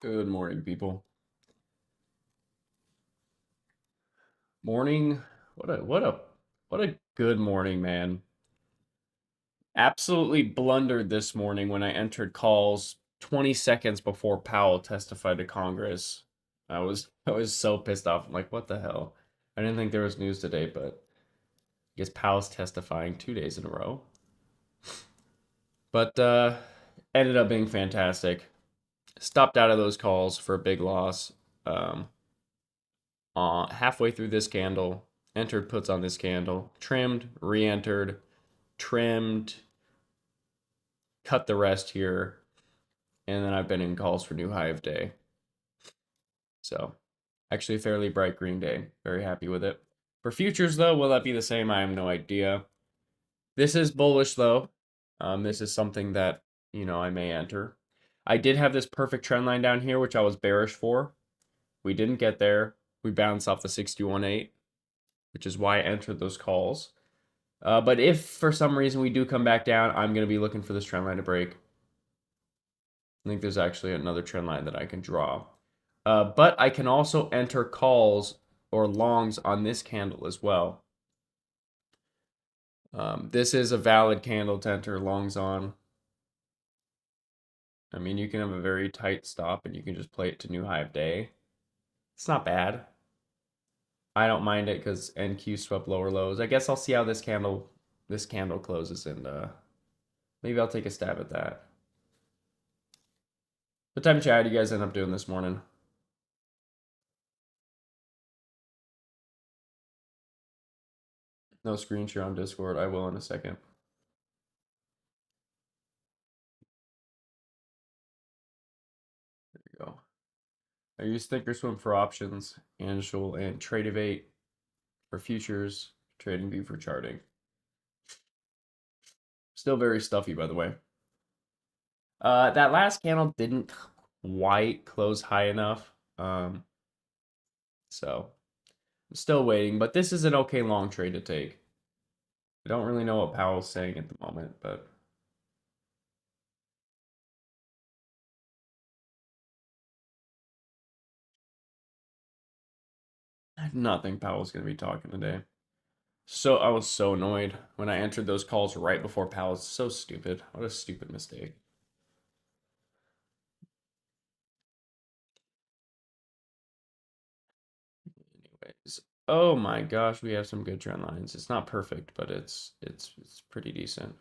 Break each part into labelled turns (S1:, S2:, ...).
S1: Good morning, people. Morning. What a good morning, man. Absolutely blundered this morning when I entered calls 20 seconds before Powell testified to Congress. I was so pissed off. I'm like, what the hell? I didn't think there was news today, but I guess Powell's testifying 2 days in a row. But ended up being fantastic. Stopped out of those calls for a big loss. Um, Halfway through this candle, entered puts on this candle, trimmed, re-entered, trimmed, cut the rest here, and then I've been in calls for new high of day. So actually a fairly bright green day. Very happy with it. For futures though, will that be the same? I have no idea. This is bullish though. This is something that, I may enter. I did have this perfect trend line down here, which I was bearish for. We didn't get there. We bounced off the 61.8, which is why I entered those calls. But if for some reason we do come back down, I'm going to be looking for this trend line to break. I think there's actually another trend line that I can draw. But I can also enter calls or longs on this candle as well. This is a valid candle to enter longs on. I mean, you can have a very tight stop and you can just play it to new high of day. It's not bad. I don't mind it because NQ swept lower lows. I guess I'll see how this candle closes, and maybe I'll take a stab at that. What time chat do you guys end up doing this morning? No screen share on Discord. I will in a second. There you go. I use Thinkorswim for options, Anshul, and Tradeovate for futures, TradingView for charting. Still very stuffy, by the way. That last candle didn't quite close high enough. So I'm still waiting, but this is an okay long trade to take. I don't really know what Powell's saying at the moment, but I do not think Powell's going to be talking today. So I was so annoyed when I entered those calls right before Powell. It's so stupid. What a stupid mistake. Anyways, oh my gosh, we have some good trend lines. It's not perfect, but it's pretty decent.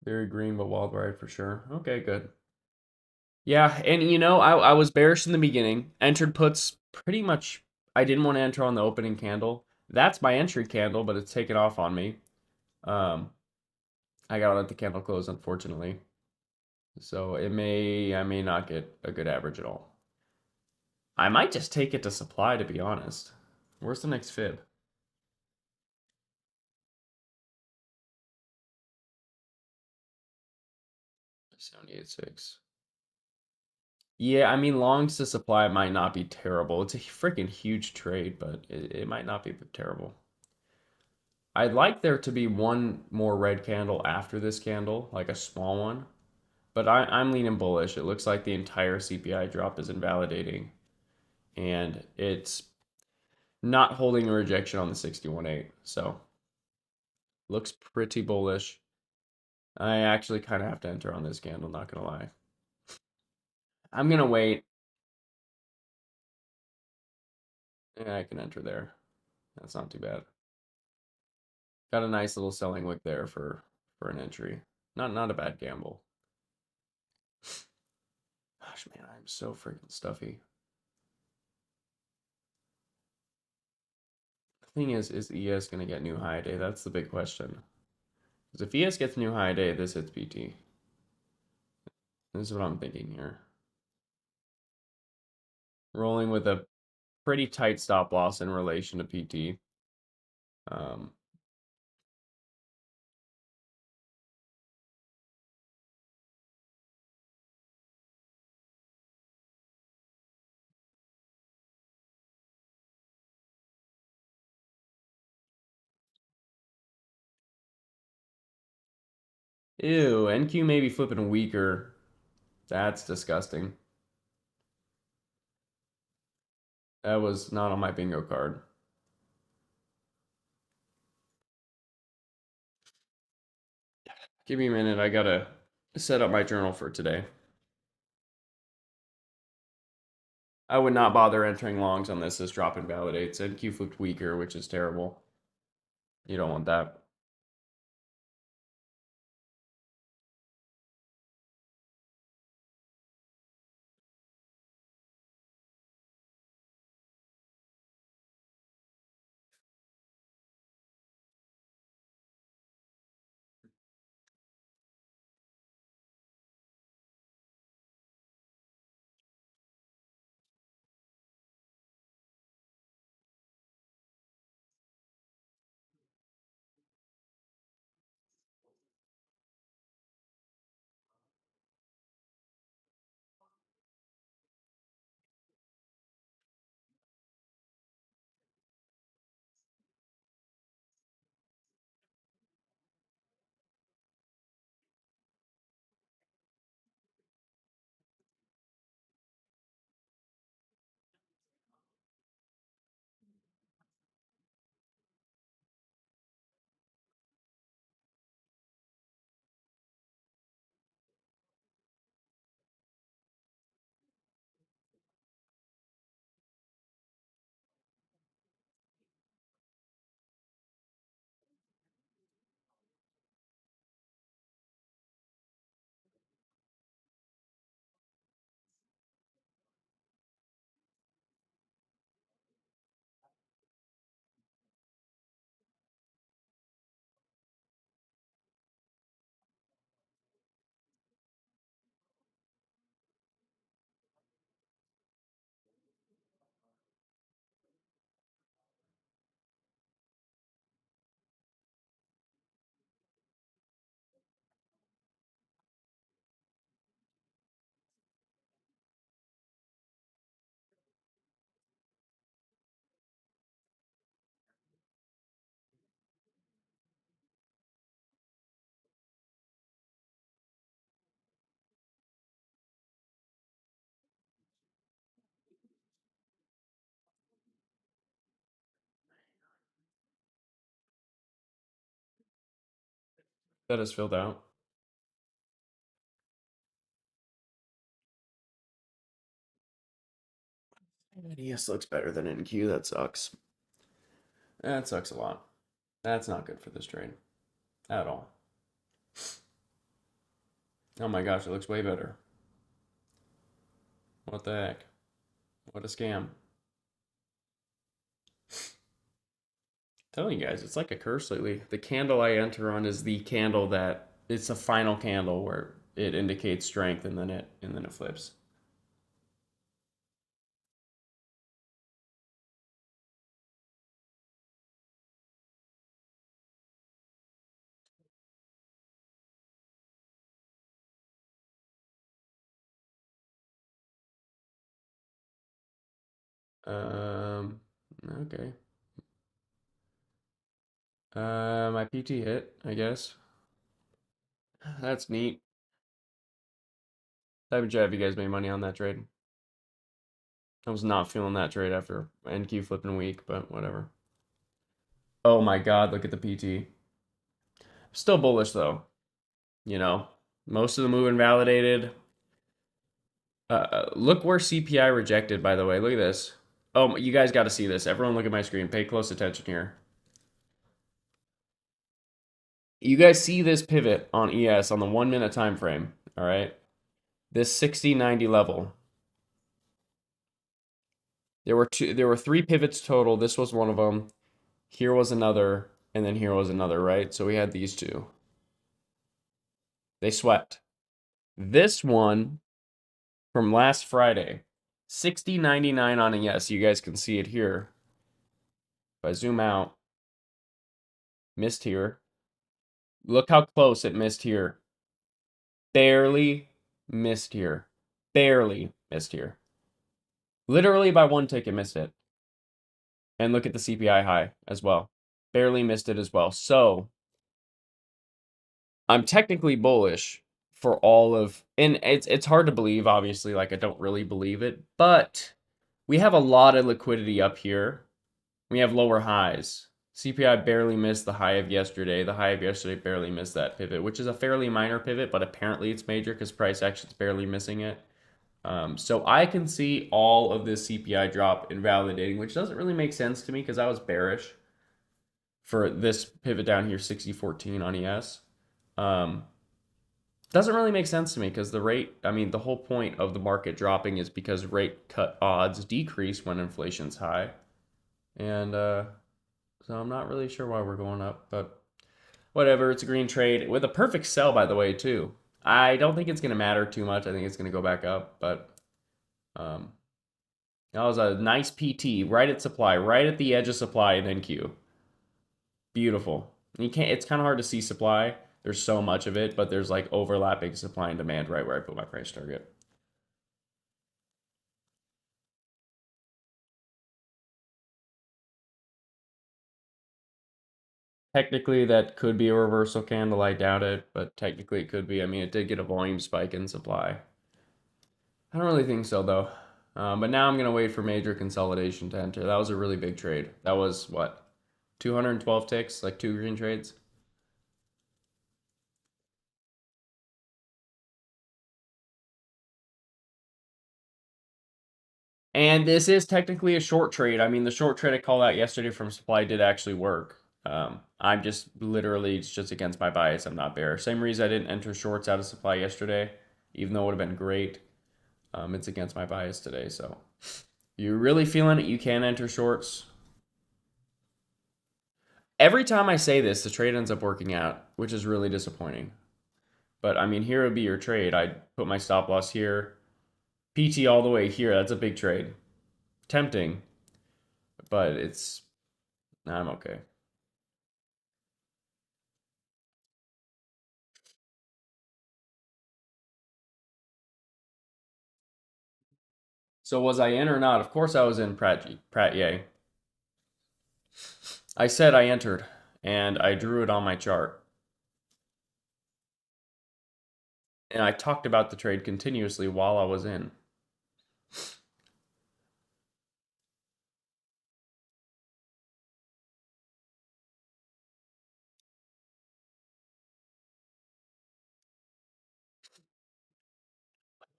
S1: Very green, but wild ride for sure. Okay, good. Yeah, and I was bearish in the beginning. Entered puts pretty much. I didn't want to enter on the opening candle. That's my entry candle, but it's taken off on me. Um, I gotta let the candle close, unfortunately. So I may not get a good average at all. I might just take it to supply, to be honest. Where's the next fib? 78.6. Yeah, I mean, longs to supply might not be terrible. It's a freaking huge trade, but it might not be terrible. I'd like there to be one more red candle after this candle, like a small one. But I'm leaning bullish. It looks like the entire CPI drop is invalidating. And it's not holding a rejection on the 61.8. So looks pretty bullish. I actually kind of have to enter on this candle, not gonna lie. I'm gonna wait. Yeah, I can enter there. That's not too bad. Got a nice little selling wick there for an entry. Not a bad gamble. Gosh, man, I'm so freaking stuffy. The thing is ES gonna get new high day? That's the big question. Because if ES gets new high day, this hits PT. This is what I'm thinking here. Rolling with a pretty tight stop loss in relation to PT. Um, Ew, NQ may be flipping weaker. That's disgusting. That was not on my bingo card. Give me a minute. I gotta set up my journal for today. I would not bother entering longs on this. This drop invalidates. NQ flipped weaker, which is terrible. You don't want that. That is filled out. NES looks better than NQ. That sucks. That sucks a lot. That's not good for this trade at all. Oh my gosh, it looks way better. What the heck? What a scam. Telling you guys, it's like a curse lately. The candle I enter on is the candle that it's a final candle where it indicates strength and then it flips. Um, okay. My PT hit, I guess. That's neat. Haven't you have you guys made money on that trade? I was not feeling that trade after NQ flipping weak, but whatever. Oh my God, look at the PT. Still bullish though. You know, most of the move invalidated. Look where CPI rejected, by the way. Look at this. Oh, you guys got to see this. Everyone look at my screen. Pay close attention here. You guys see this pivot on ES on the 1 minute time frame, all right? This 60-90 level. There were three pivots total. This was one of them. Here was another, and then here was another, right? So we had these two. They swept. This one from last Friday, 60.99 on ES. You guys can see it here. If I zoom out, missed here. Look how close it missed here. Barely missed here. Barely missed here. Literally by one tick, it missed it. And look at the CPI high as well. Barely missed it as well. So I'm technically bullish for all of, and it's hard to believe, obviously, like I don't really believe it, but we have a lot of liquidity up here. We have lower highs. CPI barely missed the high of yesterday. The high of yesterday barely missed that pivot, which is a fairly minor pivot, but apparently it's major because price action's barely missing it. So I can see all of this CPI drop invalidating, which doesn't really make sense to me because I was bearish for this pivot down here, 6014 on ES. Um, doesn't really make sense to me because the rate, I mean, the whole point of the market dropping is because rate cut odds decrease when inflation's high. And so I'm not really sure why we're going up, but whatever. It's a green trade with a perfect sell, by the way, too. I don't think it's going to matter too much. I think it's going to go back up, but um, that was a nice PT right at supply, right at the edge of supply in NQ. Beautiful. You can't. It's kind of hard to see supply. There's so much of it, but there's like overlapping supply and demand right where I put my price target. Technically, that could be a reversal candle. I doubt it, but technically it could be. I mean, it did get a volume spike in supply. I don't really think so, though. But now I'm going to wait for major consolidation to enter. That was a really big trade. That was what? 212 ticks, like two green trades. And this is technically a short trade. I mean, the short trade I called out yesterday from supply did actually work. I'm just literally, it's just against my bias. I'm not bearish. Same reason I didn't enter shorts out of supply yesterday, even though it would have been great. It's against my bias today. So you're really feeling it, you can enter shorts. Every time I say this, the trade ends up working out, which is really disappointing. But I mean, here would be your trade. I'd put my stop loss here, PT all the way here. That's a big trade. Tempting, but I'm okay. So was I in or not? Of course I was in Pratt Yay. I said I entered, and I drew it on my chart. And I talked about the trade continuously while I was in.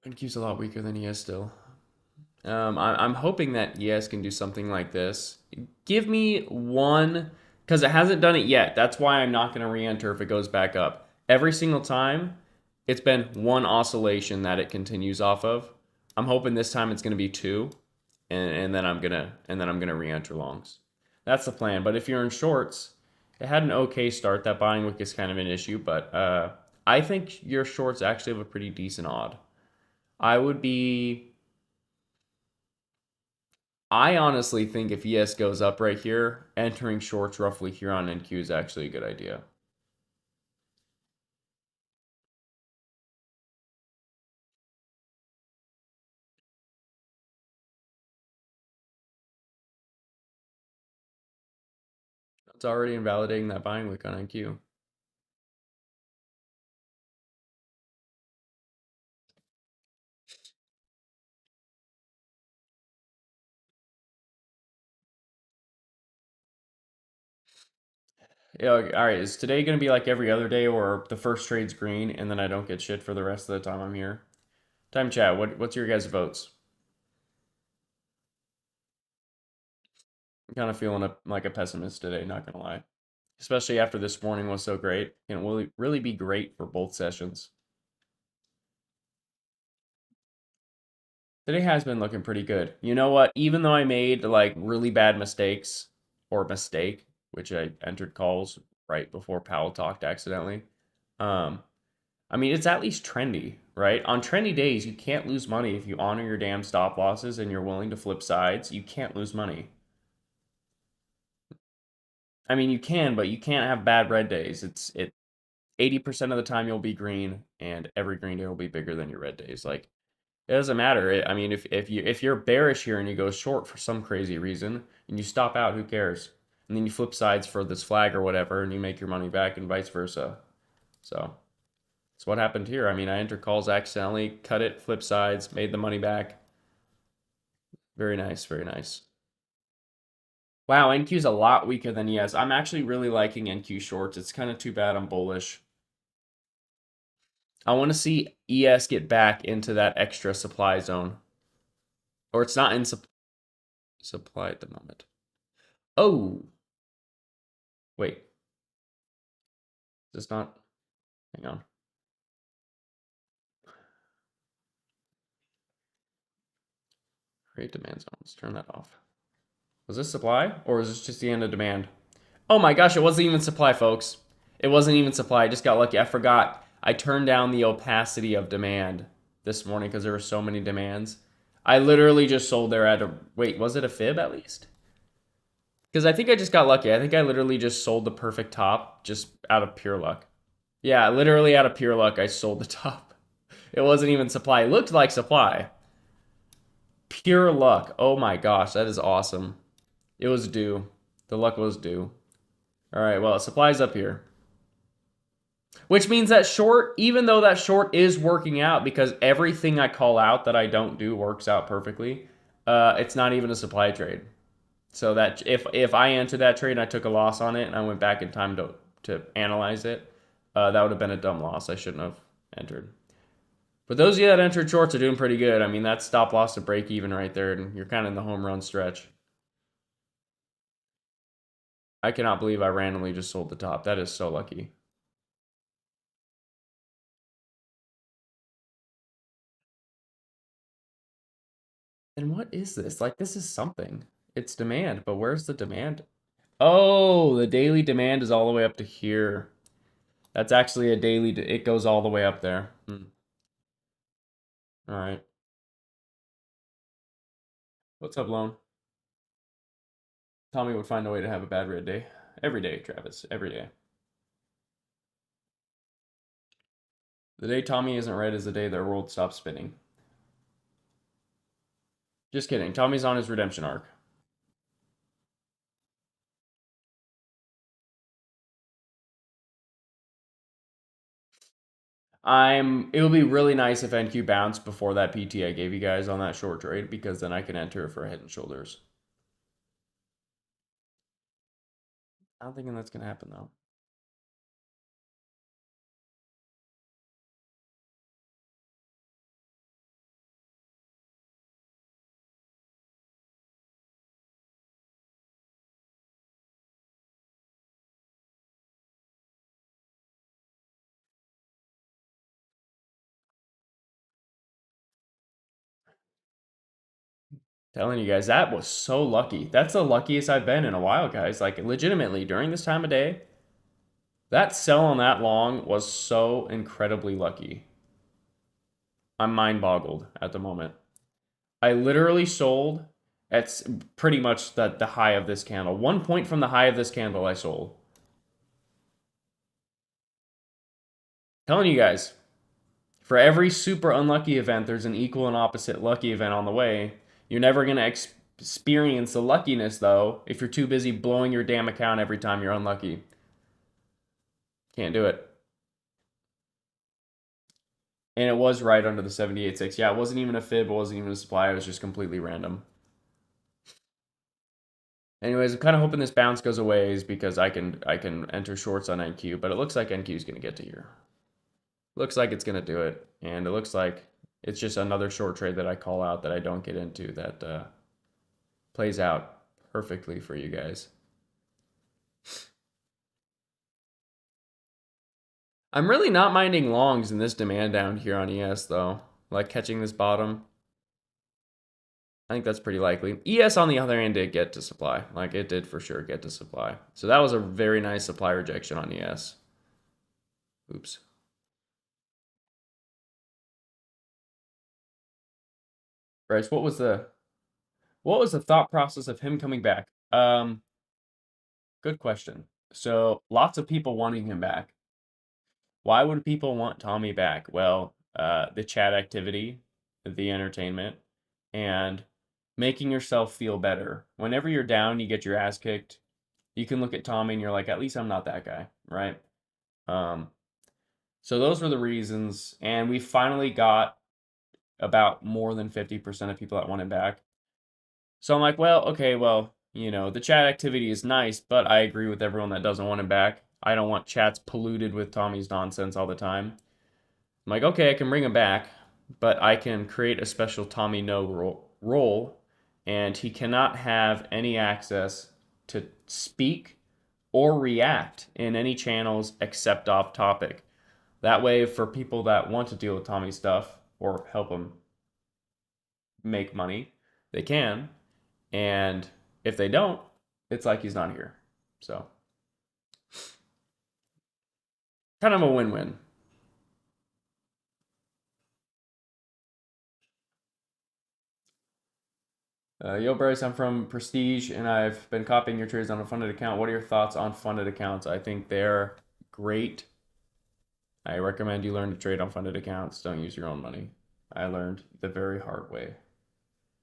S1: NQ's a lot weaker than he is still. I'm hoping that ES can do something like this. Give me one, because it hasn't done it yet. That's why I'm not going to re-enter if it goes back up. Every single time, it's been one oscillation that it continues off of. I'm hoping this time it's going to be two, and then I'm gonna re-enter longs. That's the plan. But if you're in shorts, it had an okay start. That buying wick is kind of an issue, but I think your shorts actually have a pretty decent odd. I would be I honestly think if ES goes up right here, entering shorts roughly here on NQ is actually a good idea. It's already invalidating that buying wick on NQ. Yeah, all right. Is today going to be like every other day where the first trade's green and then I don't get shit for the rest of the time I'm here? Time chat. What's your guys' votes? I'm kind of feeling like a pessimist today, not gonna lie. Especially after this morning was so great. And it will really be great for both sessions. Today has been looking pretty good. You know what? Even though I made like really bad mistakes or mistake, which I entered calls right before Powell talked accidentally. Um, I mean, it's at least trendy, right? On trendy days, you can't lose money if you honor your damn stop losses and you're willing to flip sides. You can't lose money. I mean, you can, but you can't have bad red days. It's it 80% of the time you'll be green, and every green day will be bigger than your red days. Like it doesn't matter. I mean, if you're bearish here and you go short for some crazy reason and you stop out, who cares? And then you flip sides for this flag or whatever, and you make your money back, and vice versa. So that's what happened here. I mean, I entered calls accidentally, cut it, flip sides, made the money back. Very nice, very nice. Wow, NQ's a lot weaker than ES. I'm actually really liking NQ shorts. It's kind of too bad I'm bullish. I want to see ES get back into that extra supply zone. Or it's not in supply at the moment. Oh, wait. Is this not? Hang on. Create demand zones. Turn that off. Was this supply? Or is this just the end of demand? Oh my gosh, it wasn't even supply, folks. It wasn't even supply. I just got lucky. I forgot. I turned down the opacity of demand this morning because there were so many demands. I literally just sold there at a... Wait, was it a fib at least? Because I think I just got lucky. I think I literally just sold the perfect top just out of pure luck. Yeah, literally out of pure luck, I sold the top. It wasn't even supply. It looked like supply. Pure luck. Oh my gosh, that is awesome. It was due. The luck was due. All right, well, supply's up here. Which means that short, even though that short is working out because everything I call out that I don't do works out perfectly, it's not even a supply trade. So that if I entered that trade and I took a loss on it and I went back in time to analyze it, that would have been a dumb loss. I shouldn't have entered. But those of you that entered shorts are doing pretty good. I mean, that's stop loss to break even right there, and you're kind of in the home run stretch. I cannot believe I randomly just sold the top. That is so lucky. And what is this? Like, this is something. It's demand, but where's the demand? Oh, the daily demand is all the way up to here. That's actually a daily, it goes all the way up there. All right. What's up, Lone? Tommy would find a way to have a bad red day. Every day, Travis. Every day. The day Tommy isn't red is the day their world stops spinning. Just kidding. Tommy's on his redemption arc. It would be really nice if NQ bounced before that PT I gave you guys on that short trade because then I can enter for Head and Shoulders. I don't think that's gonna happen though. Telling you guys, that was so lucky. That's the luckiest I've been in a while, guys. Like, legitimately, during this time of day, that sell on that long was so incredibly lucky. I'm mind boggled at the moment. I literally sold at pretty much the high of this candle. 1 point from the high of this candle, I sold. Telling you guys, for every super unlucky event, there's an equal and opposite lucky event on the way. You're never going to experience the luckiness, though, if you're too busy blowing your damn account every time you're unlucky. Can't do it. And it was right under the 78.6. Yeah, it wasn't even a fib. It wasn't even a supply. It was just completely random. Anyways, I'm kind of hoping this bounce goes away is because I can enter shorts on NQ, but it looks like NQ is going to get to here. Looks like it's going to do it, and it looks like it's just another short trade that I call out that I don't get into that plays out perfectly for you guys. I'm really not minding longs in this demand down here on ES though, like catching this bottom. I think that's pretty likely. ES, on the other hand, did get to supply. Like, it did for sure get to supply. So that was a very nice supply rejection on ES. Oops. Bryce, what was the thought process of him coming back? Good question. So lots of people wanting him back. Why would people want Tommy back? Well, the chat activity, the entertainment, and making yourself feel better. Whenever you're down, you get your ass kicked. You can look at Tommy and you're like, at least I'm not that guy, right? So those were the reasons, and we finally got about more than 50% of people that want him back. So I'm like, well, okay, well, the chat activity is nice, but I agree with everyone that doesn't want him back. I don't want chats polluted with Tommy's nonsense all the time. I'm like, okay, I can bring him back, but I can create a special Tommy No role, and he cannot have any access to speak or react in any channels except off topic. That way, for people that want to deal with Tommy's stuff or help him make money, they can. And if they don't, it's like he's not here. So, kind of a win win. Yo, Bryce, I'm from Prestige and I've been copying your trades on a funded account. What are your thoughts on funded accounts? I think they're great. I recommend you learn to trade on funded accounts. Don't use your own money. I learned the very hard way.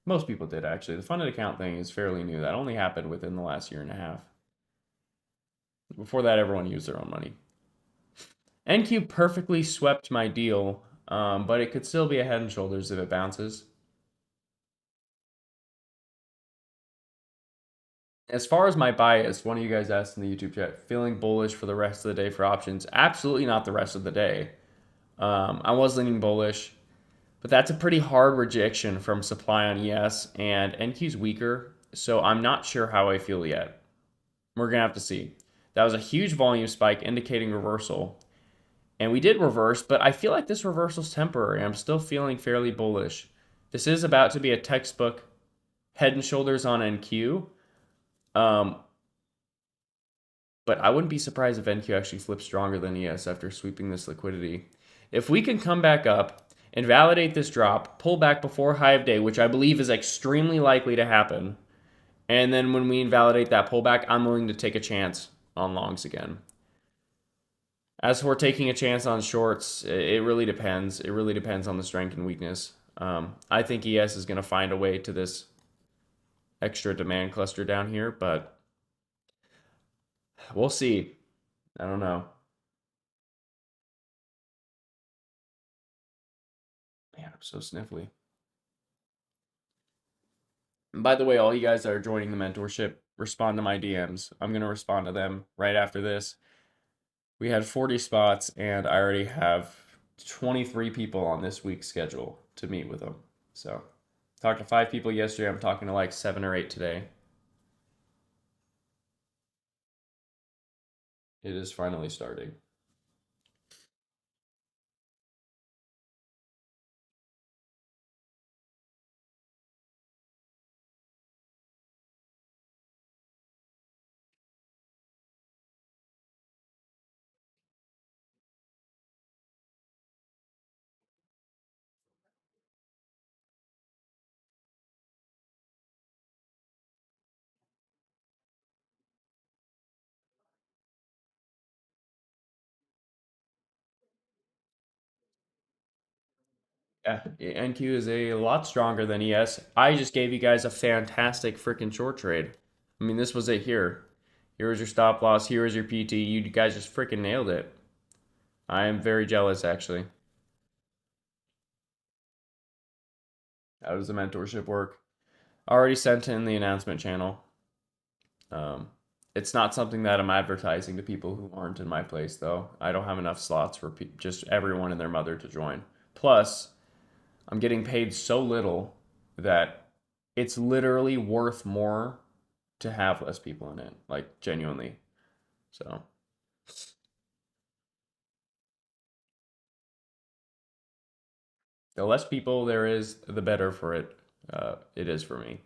S1: Most people did, actually. The funded account thing is fairly new. That only happened within the last year and a half. Before that, everyone used their own money. NQ perfectly swept my deal, but it could still be a head and shoulders if it bounces. As far as my bias, one of you guys asked in the YouTube chat, feeling bullish for the rest of the day for options. Absolutely not the rest of the day. I was leaning bullish, but that's a pretty hard rejection from supply on ES, and NQ's weaker, so I'm not sure how I feel yet. We're going to have to see. That was a huge volume spike indicating reversal, and we did reverse, but I feel like this reversal is temporary. I'm still feeling fairly bullish. This is about to be a textbook head and shoulders on NQ. But I wouldn't be surprised if NQ actually flips stronger than ES after sweeping this liquidity. If we can come back up and validate this drop, pull back before high of day, which I believe is extremely likely to happen, and then when we invalidate that pullback, I'm willing to take a chance on longs again. As for taking a chance on shorts, it really depends. It really depends on the strength and weakness. I think ES is going to find a way to this extra demand cluster down here, but we'll see. I don't know. Man, I'm so sniffly. And by the way, all you guys that are joining the mentorship, respond to my DMs. I'm going to respond to them right after this. We had 40 spots, and I already have 23 people on this week's schedule to meet with them. So, talked to 5 people yesterday. I'm talking to like 7 or 8 today. It is finally starting. Yeah, NQ is a lot stronger than ES. I just gave you guys a fantastic freaking short trade. I mean, this was it here. Here was your stop loss. Here was your PT. You guys just freaking nailed it. I am very jealous, actually. How does the mentorship work? Already sent in the announcement channel. Um, it's not something that I'm advertising to people who aren't in my place, though. I don't have enough slots for just everyone and their mother to join. Plus, I'm getting paid so little that it's literally worth more to have less people in it, like genuinely. So, the less people there is, the better for it. It is for me.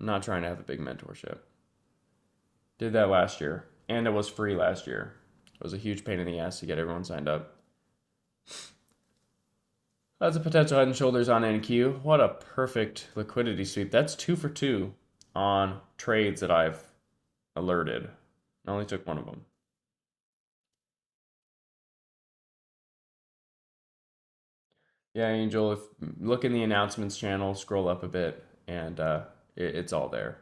S1: I'm not trying to have a big mentorship. Did that last year, and it was free last year. It was a huge pain in the ass to get everyone signed up. That's a potential head and shoulders on NQ. What a perfect liquidity sweep. That's 2 for 2 on trades that I've alerted. I only took one of them. Yeah, Angel, if look in the announcements channel, scroll up a bit, and it's all there.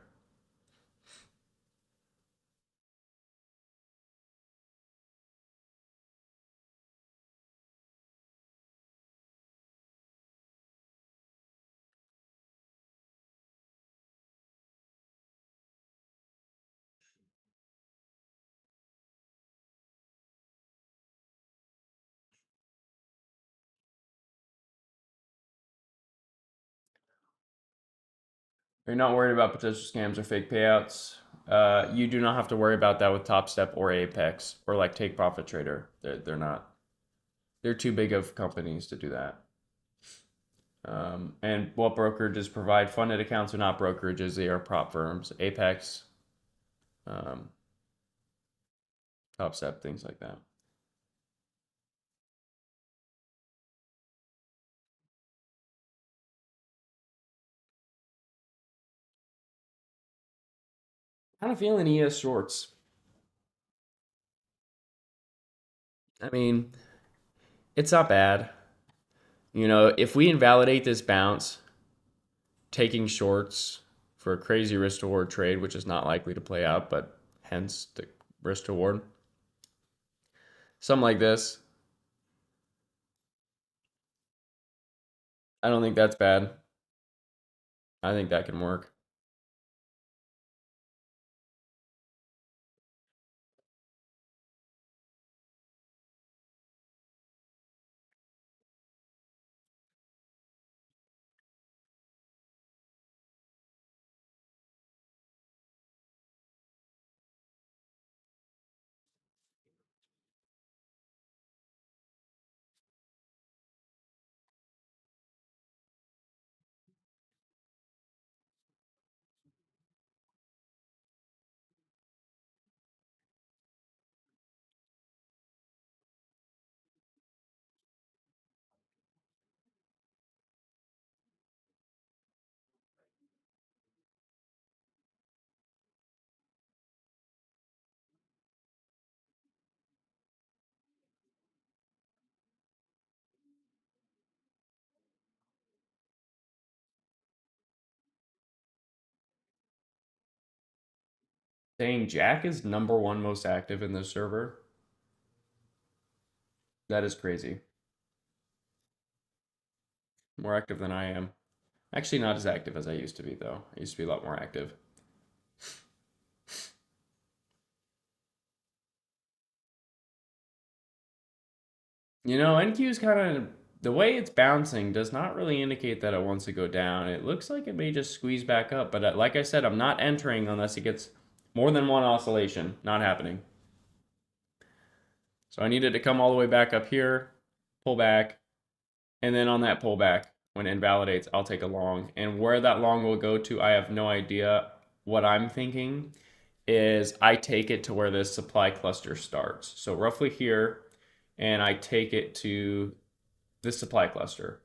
S1: You're not worried about potential scams or fake payouts. You do not have to worry about that with Top Step or Apex or like Take Profit Trader. They're not. They're too big of companies to do that. And what brokerages provide funded accounts are not brokerages; they are prop firms. Apex, um, Top Step, things like that. Kind of feeling ES shorts. I mean, it's not bad. If we invalidate this bounce, taking shorts for a crazy risk reward trade, which is not likely to play out, but hence the risk reward. Something like this. I don't think that's bad. I think that can work. Saying Jack is number one most active in this server. That is crazy. More active than I am. Actually, not as active as I used to be, though. I used to be a lot more active. NQ is kind of the way it's bouncing does not really indicate that it wants to go down. It looks like it may just squeeze back up, but like I said, I'm not entering unless it gets more than one oscillation. Not happening. So I needed to come all the way back up here, pull back, and then on that pullback, when it invalidates, I'll take a long. And where that long will go to, I have no idea. What I'm thinking is I take it to where this supply cluster starts. So roughly here, and I take it to this supply cluster.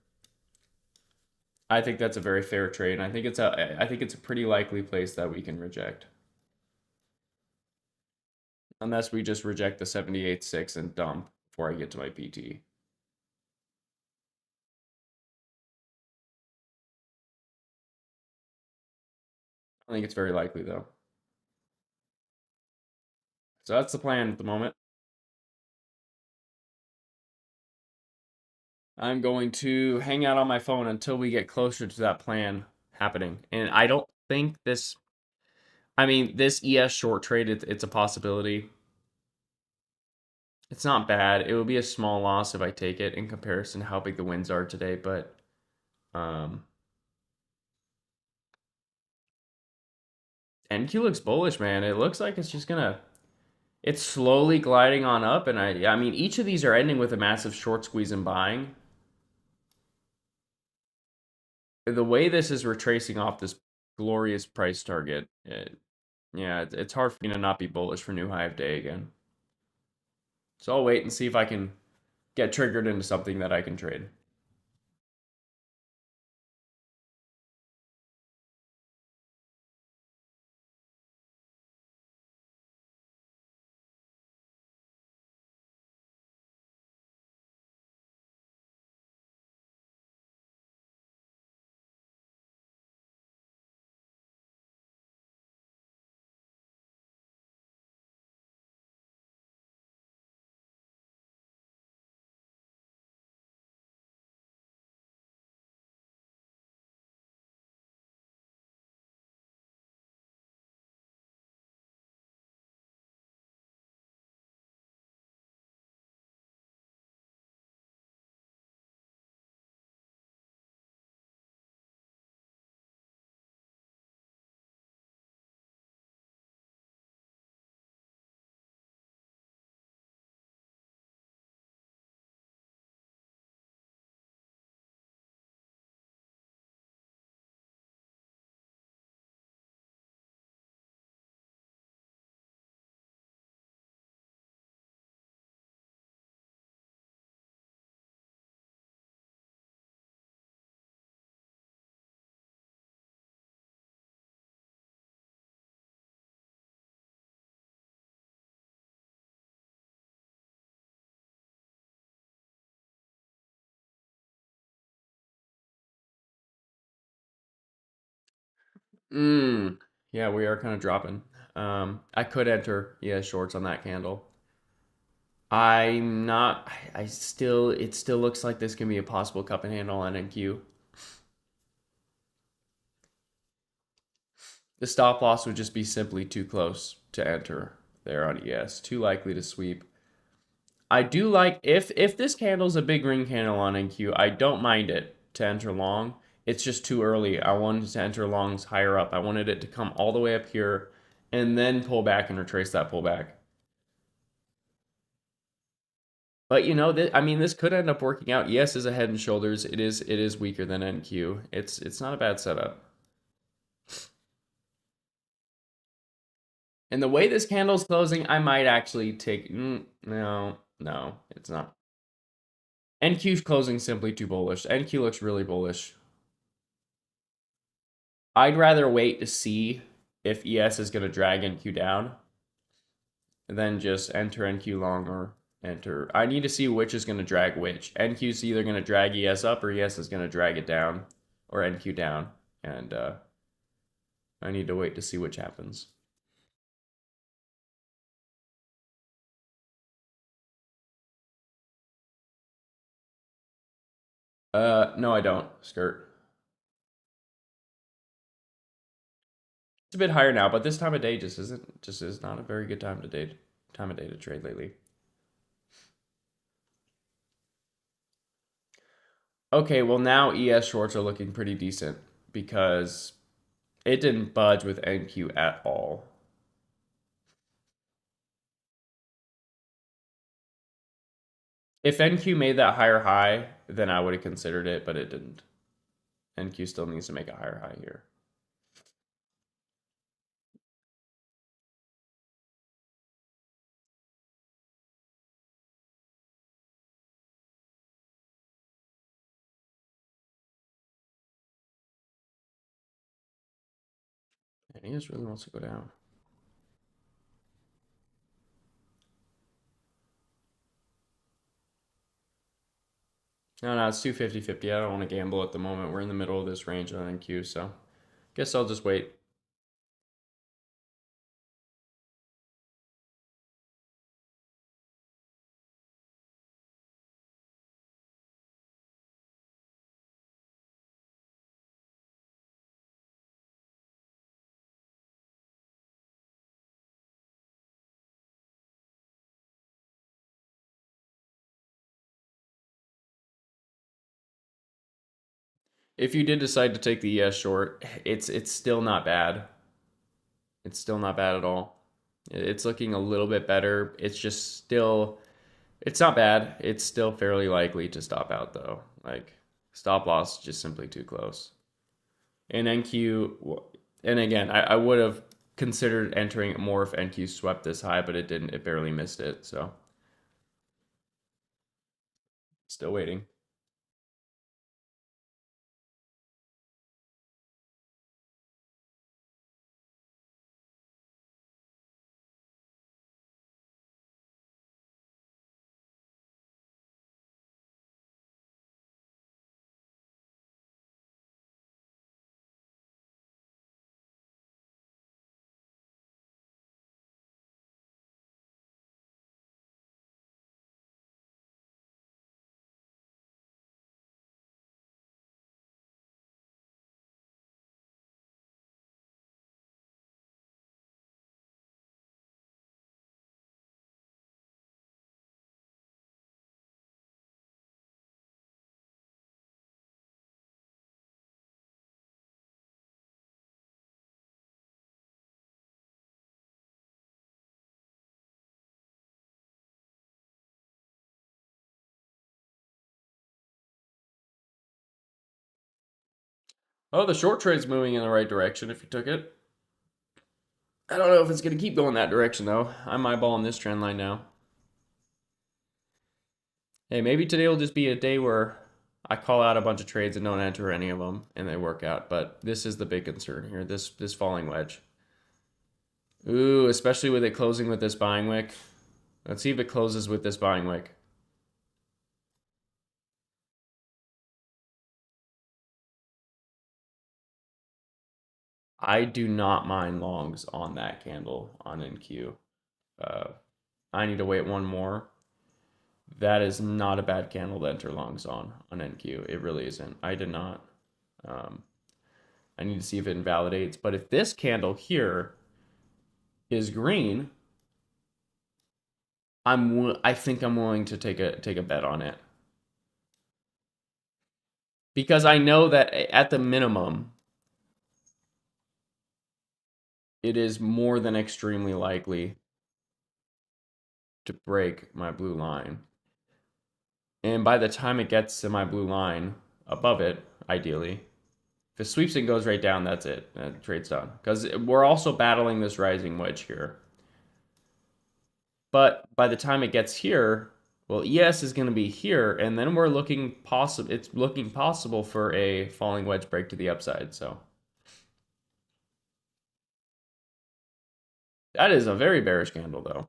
S1: I think that's a very fair trade, and I think it's a pretty likely place that we can reject. Unless we just reject the 78.6 and dump before I get to my PT. I think it's very likely though. So that's the plan at the moment. I'm going to hang out on my phone until we get closer to that plan happening. And I don't think this ES short trade, it's a possibility. It's not bad. It would be a small loss if I take it in comparison to how big the wins are today, but um, NQ looks bullish, man. It looks like it's slowly gliding on up, and I mean, each of these are ending with a massive short squeeze and buying. The way this is retracing off this glorious price target, yeah, it's hard for me to not be bullish for new high of day again. So I'll wait and see if I can get triggered into something that I can trade. Yeah, we are kind of dropping. I could enter shorts on that candle. I'm not. I still. It still looks like this can be a possible cup and handle on NQ. The stop loss would just be simply too close to enter there on ES. Too likely to sweep. I do like if this candle's a big ring candle on NQ, I don't mind it to enter long. It's just too early. I wanted to enter longs higher up. I wanted it to come all the way up here and then pull back and retrace that pullback. But you know, I mean, this could end up working out. ES is a head and shoulders. It is weaker than NQ. It's not a bad setup. And the way this candle's closing, I might actually take. No, it's not. NQ's closing simply too bullish. NQ looks really bullish. I'd rather wait to see if ES is going to drag NQ down than just enter NQ long or enter. I need to see which is going to drag which. NQ's either going to drag ES up or ES is going to drag it down or NQ down. And I need to wait to see which happens. No, I don't. Skirt. It's a bit higher now, but this time of day just is not a very good time of day to trade lately. Okay, well now ES shorts are looking pretty decent because it didn't budge with NQ at all. If NQ made that higher high, then I would have considered it, but it didn't. NQ still needs to make a higher high here. And he just really wants to go down. No, it's 250-50. I don't want to gamble at the moment. We're in the middle of this range on NQ, so guess I'll just wait. If you did decide to take the ES short, it's still not bad. It's still not bad at all. It's looking a little bit better. It's just still, it's not bad. It's still fairly likely to stop out though. Like stop loss just simply too close. And NQ, and again, I would have considered entering it more if NQ swept this high, but it didn't. It barely missed it. So still waiting. Oh, the short trade's moving in the right direction if you took it. I don't know if it's going to keep going that direction though. I'm eyeballing this trend line now. Hey, maybe today will just be a day where I call out a bunch of trades and don't enter any of them and they work out. But this is the big concern here, this falling wedge. Ooh, especially with it closing with this buying wick. Let's see if it closes with this buying wick. I do not mind longs on that candle on NQ. I need to wait one more. That is not a bad candle to enter longs on NQ. It really isn't. I did not. Um, I need to see if it invalidates. But if this candle here is green, I think I'm willing to take a bet on it. Because I know that at the minimum, it is more than extremely likely to break my blue line. And by the time it gets to my blue line, above it, ideally, if it sweeps and goes right down, that's it. That trade's done. Because we're also battling this rising wedge here. But by the time it gets here, well, ES is going to be here, and then we're looking possible. It's looking possible for a falling wedge break to the upside. So that is a very bearish candle, though.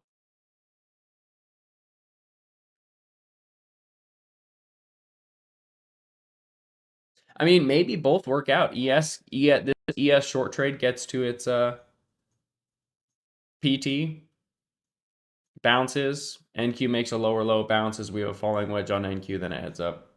S1: I mean, maybe both work out. This ES short trade gets to its PT, bounces, NQ makes a lower low, bounces. We have a falling wedge on NQ, then it heads up.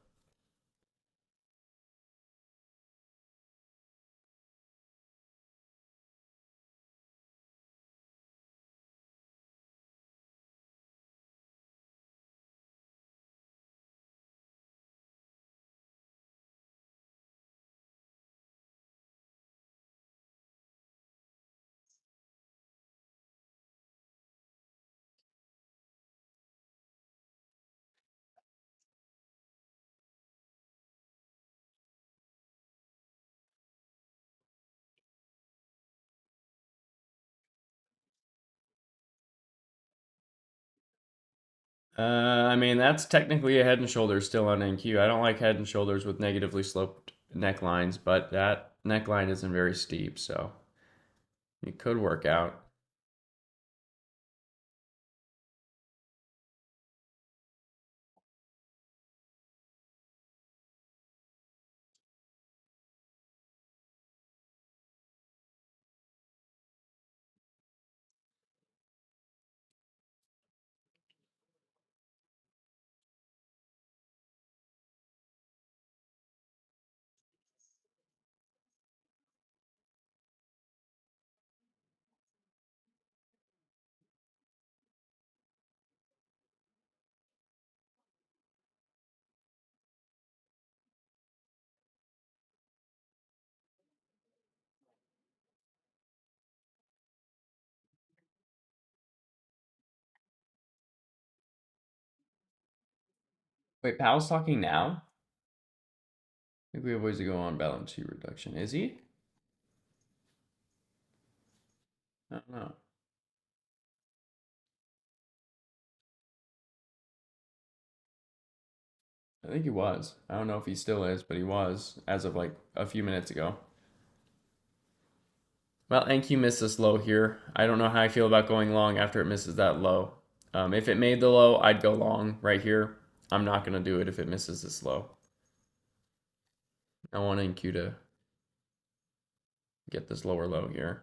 S1: I mean, that's technically a head and shoulders still on NQ. I don't like head and shoulders with negatively sloped necklines, but that neckline isn't very steep, so it could work out. Wait, Powell's talking now? I think we have ways to go on balance sheet reduction. Is he? I don't know. I think he was. I don't know if he still is, but he was as of like a few minutes ago. Well, NQ missed this low here. I don't know how I feel about going long after it misses that low. If it made the low, I'd go long right here. I'm not going to do it if it misses this low. I want NQ to get this lower low here.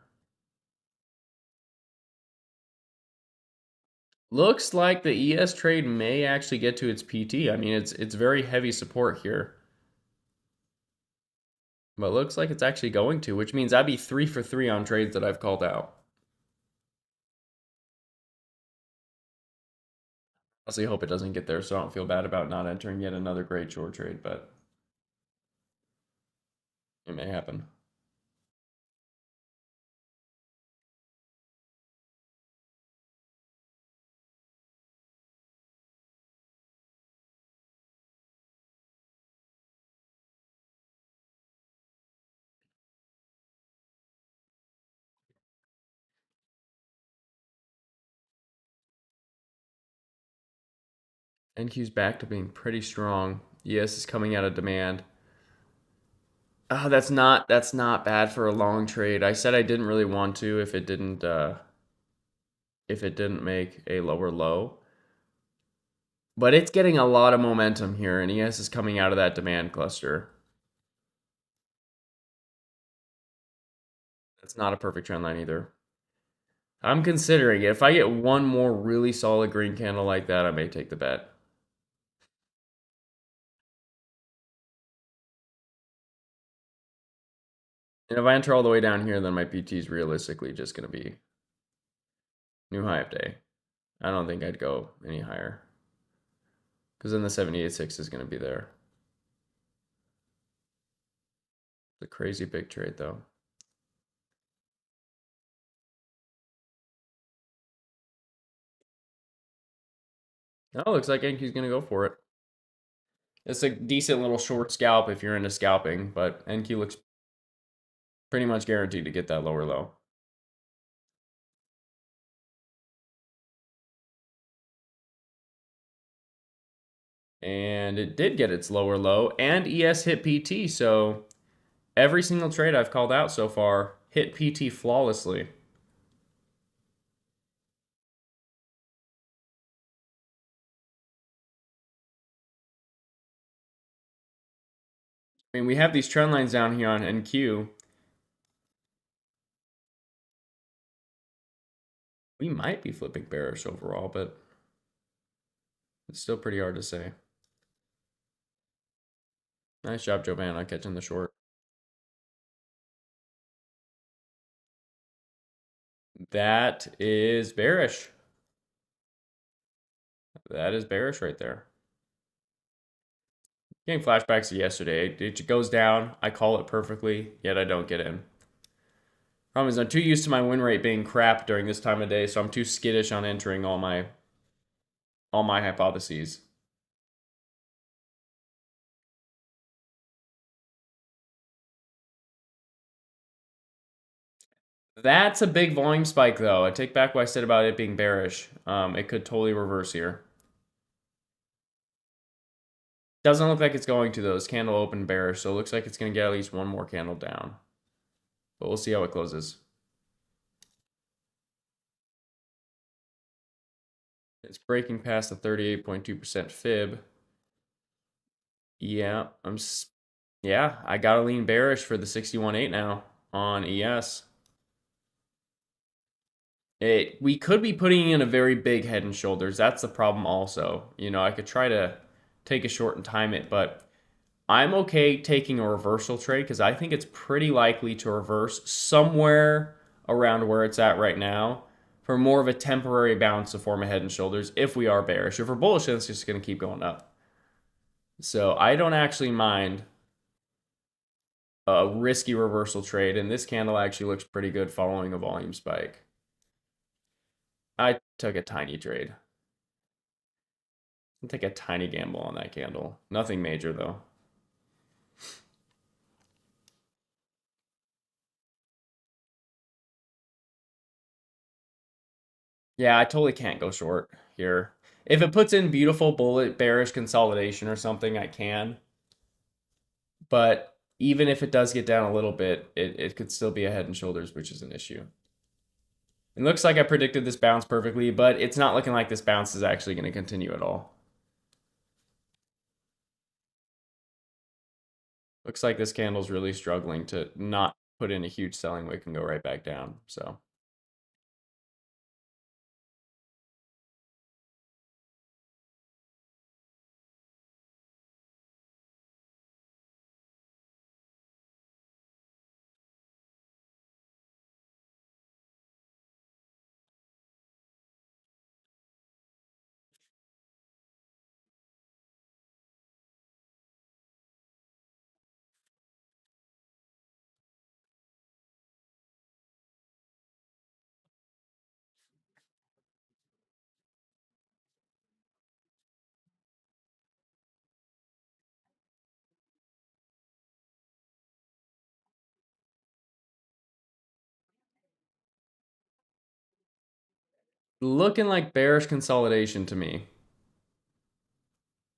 S1: Looks like the ES trade may actually get to its PT. I mean, it's very heavy support here. But looks like it's actually going to, which means I'd be 3 for 3 on trades that I've called out. Honestly, hope it doesn't get there, so I don't feel bad about not entering yet another great short trade, but it may happen. NQ's back to being pretty strong. ES is coming out of demand. Oh, that's not bad for a long trade. I said I didn't really want to if it didn't make a lower low. But it's getting a lot of momentum here, and ES is coming out of that demand cluster. It's not a perfect trend line either. I'm considering it. If I get one more really solid green candle like that, I may take the bet. And if I enter all the way down here, then my PT is realistically just going to be new high of day. I don't think I'd go any higher. Because then the 78.6 is going to be there. It's a crazy big trade, though. Oh, looks like Enki's going to go for it. It's a decent little short scalp if you're into scalping, but Enki looks pretty much guaranteed to get that lower low. And it did get its lower low, and ES hit PT, so every single trade I've called out so far hit PT flawlessly. I mean, we have these trend lines down here on NQ. We might be flipping bearish overall, but it's still pretty hard to say. Nice job, Jovan, on catching the short. That is bearish. That is bearish right there. Getting flashbacks to yesterday. It goes down. I call it perfectly, yet I don't get in. Problem is I'm too used to my win rate being crap during this time of day, so I'm too skittish on entering all my hypotheses. That's a big volume spike, though. I take back what I said about it being bearish. It could totally reverse here. Doesn't look like it's going to, though. This candle opened bearish, so it looks like it's going to get at least one more candle down. But we'll see how it closes. It's breaking past the 38.2% fib. Yeah, yeah, I gotta lean bearish for the 61.8 now on ES. We could be putting in a very big head and shoulders. That's the problem also. You know, I could try to take a short and time it, but I'm okay taking a reversal trade because I think it's pretty likely to reverse somewhere around where it's at right now for more of a temporary bounce to form a head and shoulders if we are bearish. If we're bullish, then it's just going to keep going up. So I don't actually mind a risky reversal trade, and this candle actually looks pretty good following a volume spike. I took a tiny trade. I'll take a tiny gamble on that candle. Nothing major though. Yeah, I totally can't go short here. If it puts in beautiful bullet bearish consolidation or something, I can. But even if it does get down a little bit, it could still be a head and shoulders, which is an issue. It looks like I predicted this bounce perfectly, but it's not looking like this bounce is actually going to continue at all. Looks like this candle's really struggling to not put in a huge selling wick and go right back down. So looking like bearish consolidation to me.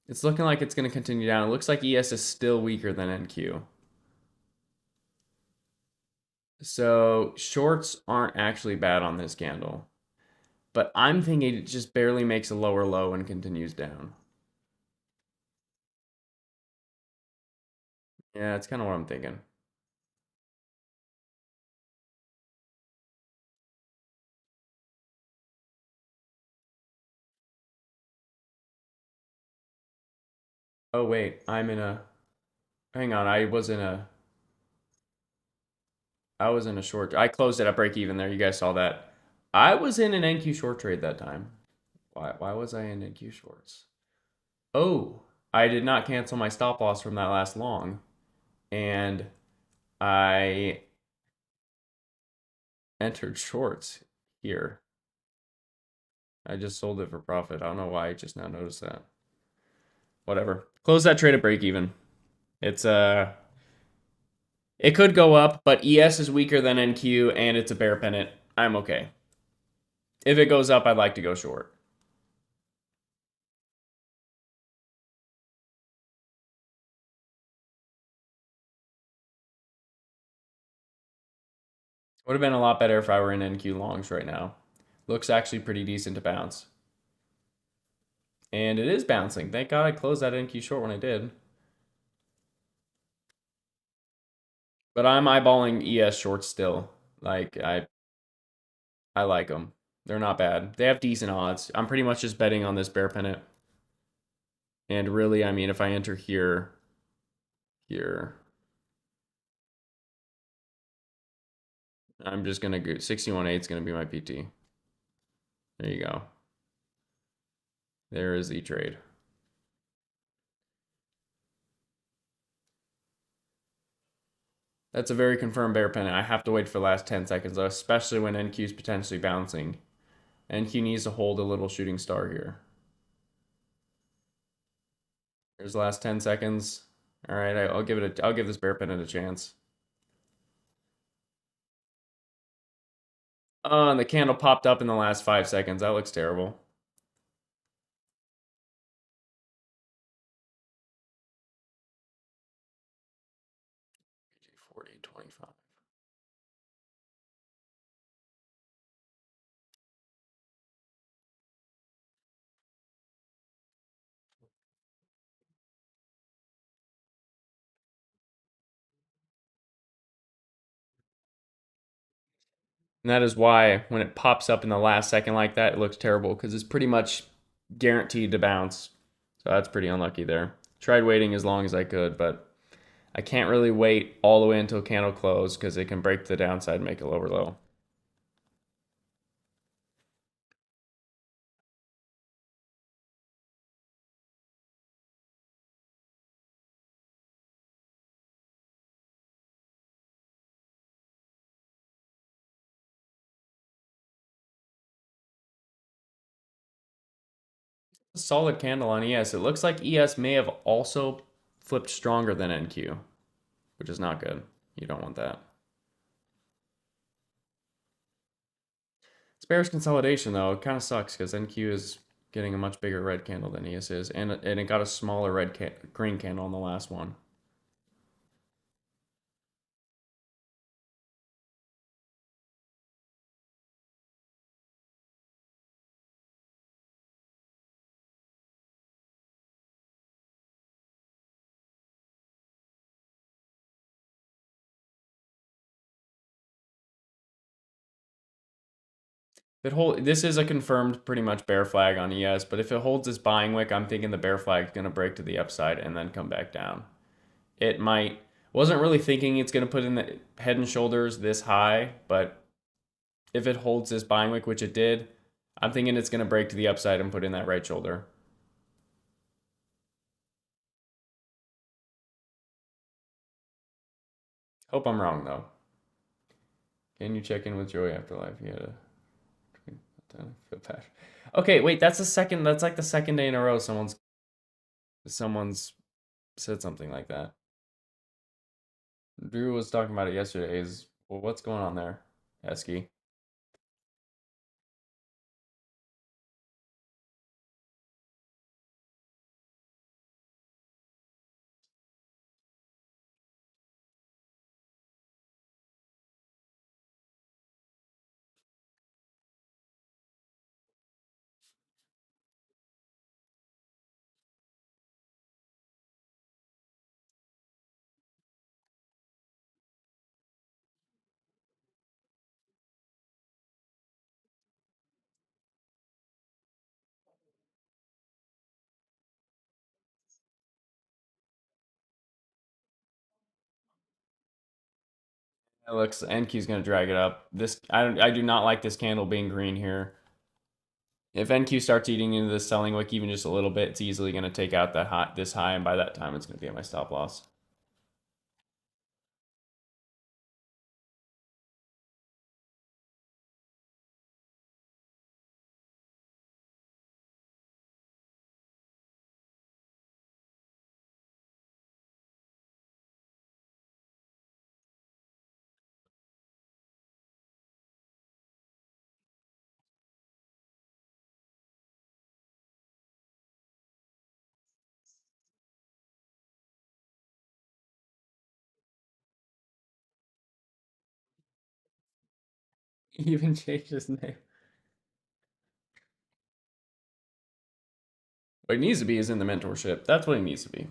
S1: It's looking like it's going to continue down. It looks like ES is still weaker than NQ. So shorts aren't actually bad on this candle. But I'm thinking it just barely makes a lower low and continues down. Yeah, it's kind of what I'm thinking. Oh wait, I'm in a. Hang on, I was in a short. I closed it at break even there. You guys saw that. I was in an NQ short trade that time. Why was I in NQ shorts? Oh, I did not cancel my stop loss from that last long, and I entered shorts here. I just sold it for profit. I don't know why I just now noticed that. Whatever. Close that trade at break even. It's it could go up, but ES is weaker than NQ and it's a bear pennant. I'm okay. If it goes up, I'd like to go short. Would have been a lot better if I were in NQ longs right now. Looks actually pretty decent to bounce. And it is bouncing. Thank God I closed that NQ short when I did. But I'm eyeballing ES shorts still. Like I like them. They're not bad. They have decent odds. I'm pretty much just betting on this bear pennant. And really, I mean, if I enter here, I'm just gonna go 61.8 is gonna be my PT. There you go. There is the trade. That's a very confirmed bear pennant. I have to wait for the last 10 seconds, though, especially when NQ is potentially bouncing. NQ needs to hold a little shooting star here. Here's the last 10 seconds. All right, I'll give this bear pennant a chance. Oh, and the candle popped up in the last 5 seconds. That looks terrible. 40.25. And that is why when it pops up in the last second like that, it looks terrible because it's pretty much guaranteed to bounce. So that's pretty unlucky there. Tried waiting as long as I could, but I can't really wait all the way until candle close because it can break the downside and make a lower low. A solid candle on ES. It looks like ES may have also flipped stronger than NQ, which is not good. You don't want that. It's bearish consolidation though. It kind of sucks because NQ is getting a much bigger red candle than ES is, and it got a smaller green candle on the last one. This is a confirmed pretty much bear flag on ES, but if it holds this buying wick, I'm thinking the bear flag is going to break to the upside and then come back down. It might. Wasn't really thinking it's going to put in the head and shoulders this high, but if it holds this buying wick, which it did, I'm thinking it's going to break to the upside and put in that right shoulder. Hope I'm wrong though. Can you check in with Joey Afterlife? He had a feel bad. Okay, wait, that's the second. That's like the second day in a row someone's said something like that. Drew was talking about it yesterday. Is well, what's going on there, Esky? It looks NQ's gonna drag it up. This I do not like this candle being green here. If NQ starts eating into this selling wick even just a little bit, it's easily gonna take out that high, this high, and by that time it's gonna be at my stop loss. He even changed his name. What he needs to be is in the mentorship. That's what he needs to be.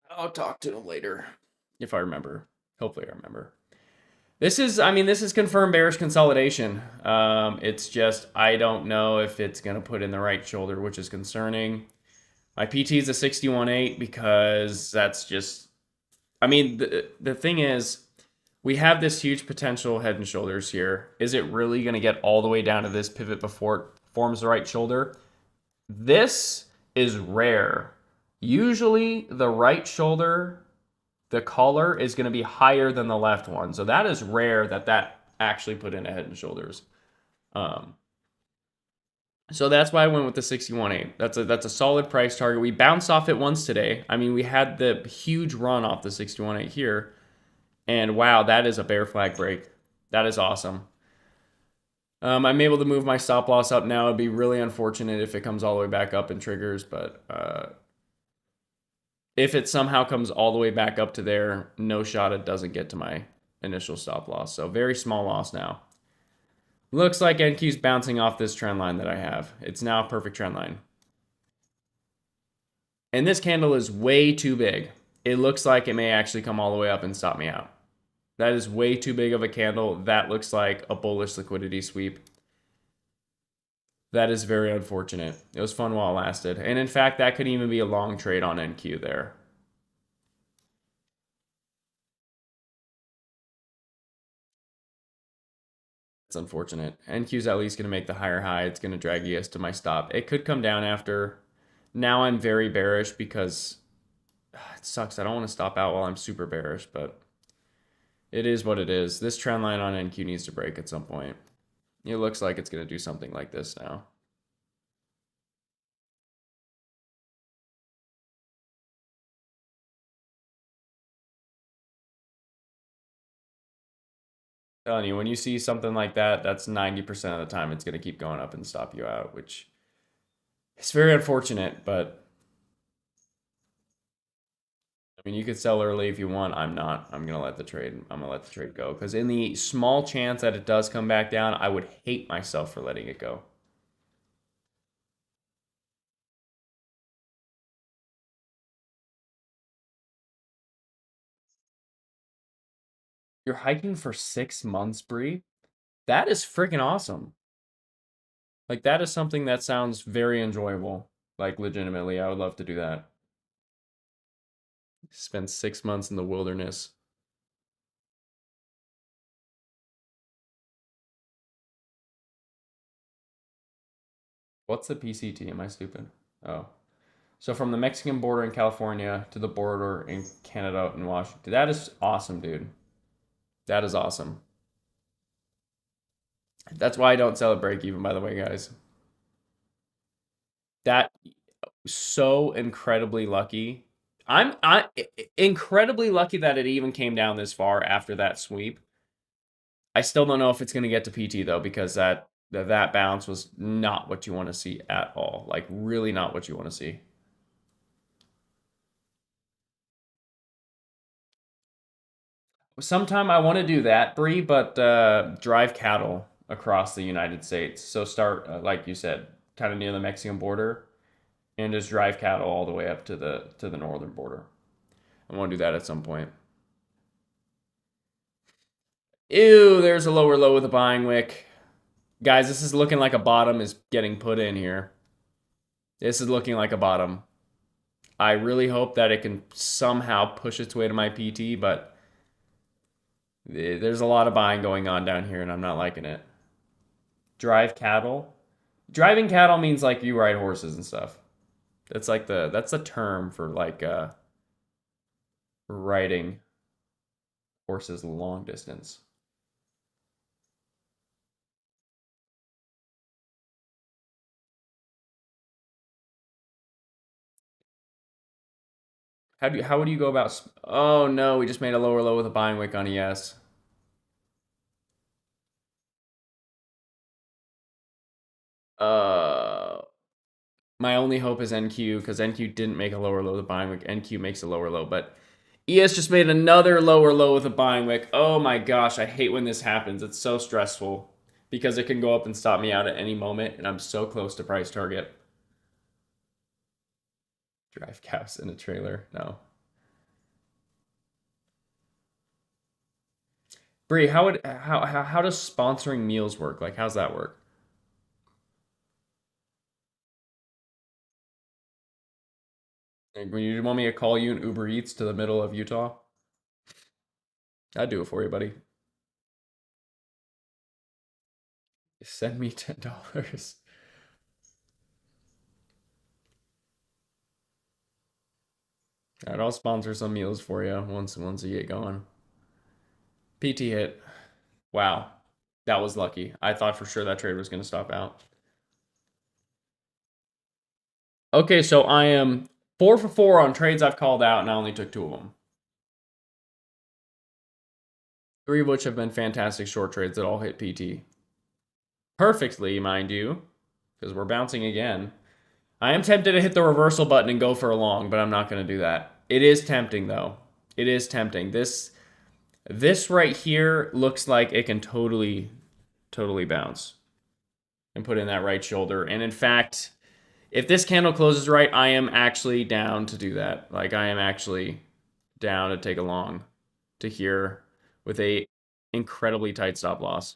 S1: I'll talk to him later if I remember. Hopefully, I remember. This is, I mean, this is confirmed bearish consolidation. It's just I don't know if it's gonna put in the right shoulder, which is concerning. My PT is a 61.8 because that's just. I mean, the thing is, we have this huge potential head and shoulders here. Is it really going to get all the way down to this pivot before it forms the right shoulder? This is rare. Usually, the right shoulder, the collar, is going to be higher than the left one. So that is rare that actually put in a head and shoulders. So that's why I went with the 61.8. That's a solid price target. We bounced off it once today. I mean, we had the huge run off the 61.8 here. And wow, that is a bear flag break. That is awesome. I'm able to move my stop loss up now. It'd be really unfortunate if it comes all the way back up and triggers, but if it somehow comes all the way back up to there, no shot it doesn't get to my initial stop loss. So very small loss now. Looks like NQ's bouncing off this trend line that I have. It's now a perfect trend line. And this candle is way too big. It looks like it may actually come all the way up and stop me out. That is way too big of a candle. That looks like a bullish liquidity sweep. That is very unfortunate. It was fun while it lasted. And in fact, that could even be a long trade on NQ there. It's unfortunate. NQ's at least going to make the higher high. It's going to drag ES to my stop. It could come down after. Now I'm very bearish because it sucks. I don't want to stop out while I'm super bearish, but it is what it is. This trend line on NQ needs to break at some point. It looks like it's going to do something like this now. Telling you, when you see something like that, that's 90% of the time it's going to keep going up and stop you out, which is very unfortunate, but I mean, you could sell early if you want. I'm not. I'm going to let the trade. I'm going to let the trade go because in the small chance that it does come back down, I would hate myself for letting it go. You're hiking for 6 months, Bree? That is freaking awesome. Like, that is something that sounds very enjoyable. Like, legitimately, I would love to do that. Spend 6 months in the wilderness. What's the PCT? Am I stupid? Oh. So from the Mexican border in California to the border in Canada and Washington. That is awesome, dude. That is awesome. That's why I don't sell at break even, by the way, guys. That so incredibly lucky. I'm incredibly lucky that it even came down this far after that sweep. I still don't know if it's going to get to PT though, because that bounce was not what you want to see at all. Like really not what you want to see. Sometime I want to do that, Bree, but drive cattle across the United States. So start, like you said, kind of near the Mexican border, and just drive cattle all the way up to the northern border. I want to do that at some point. Ew, there's a lower low with a buying wick. Guys, this is looking like a bottom is getting put in here. This is looking like a bottom. I really hope that it can somehow push its way to my PT, but there's a lot of buying going on down here, and I'm not liking it. Drive cattle. Driving cattle means like you ride horses and stuff. That's the term for like riding horses long distance. How would you go about? Oh no, we just made a lower low with a buying wick on ES. Uh, my only hope is NQ because NQ didn't make a lower low with a buying wick. NQ makes a lower low, but ES just made another lower low with a buying wick. Oh my gosh, I hate when this happens. It's so stressful because it can go up and stop me out at any moment, and I'm so close to price target. Drive cows in a trailer. No. Bree, how does sponsoring meals work? Like, how's that work? Like, when you want me to call you an Uber Eats to the middle of Utah, I'd do it for you, buddy. Send me $10. All right, I'll sponsor some meals for you once you get going. PT hit. Wow, that was lucky. I thought for sure that trade was going to stop out. Okay, so I am 4 for 4 on trades I've called out, and I only took 2 of them. 3 of which have been fantastic short trades that all hit PT. Perfectly, mind you, because we're bouncing again. I am tempted to hit the reversal button and go for a long, but I'm not going to do that. It is tempting, though. It is tempting. This right here looks like it can totally bounce and put in that right shoulder. And in fact, if this candle closes right, I am actually down to do that. Like, I am actually down to take a long to here with a incredibly tight stop loss.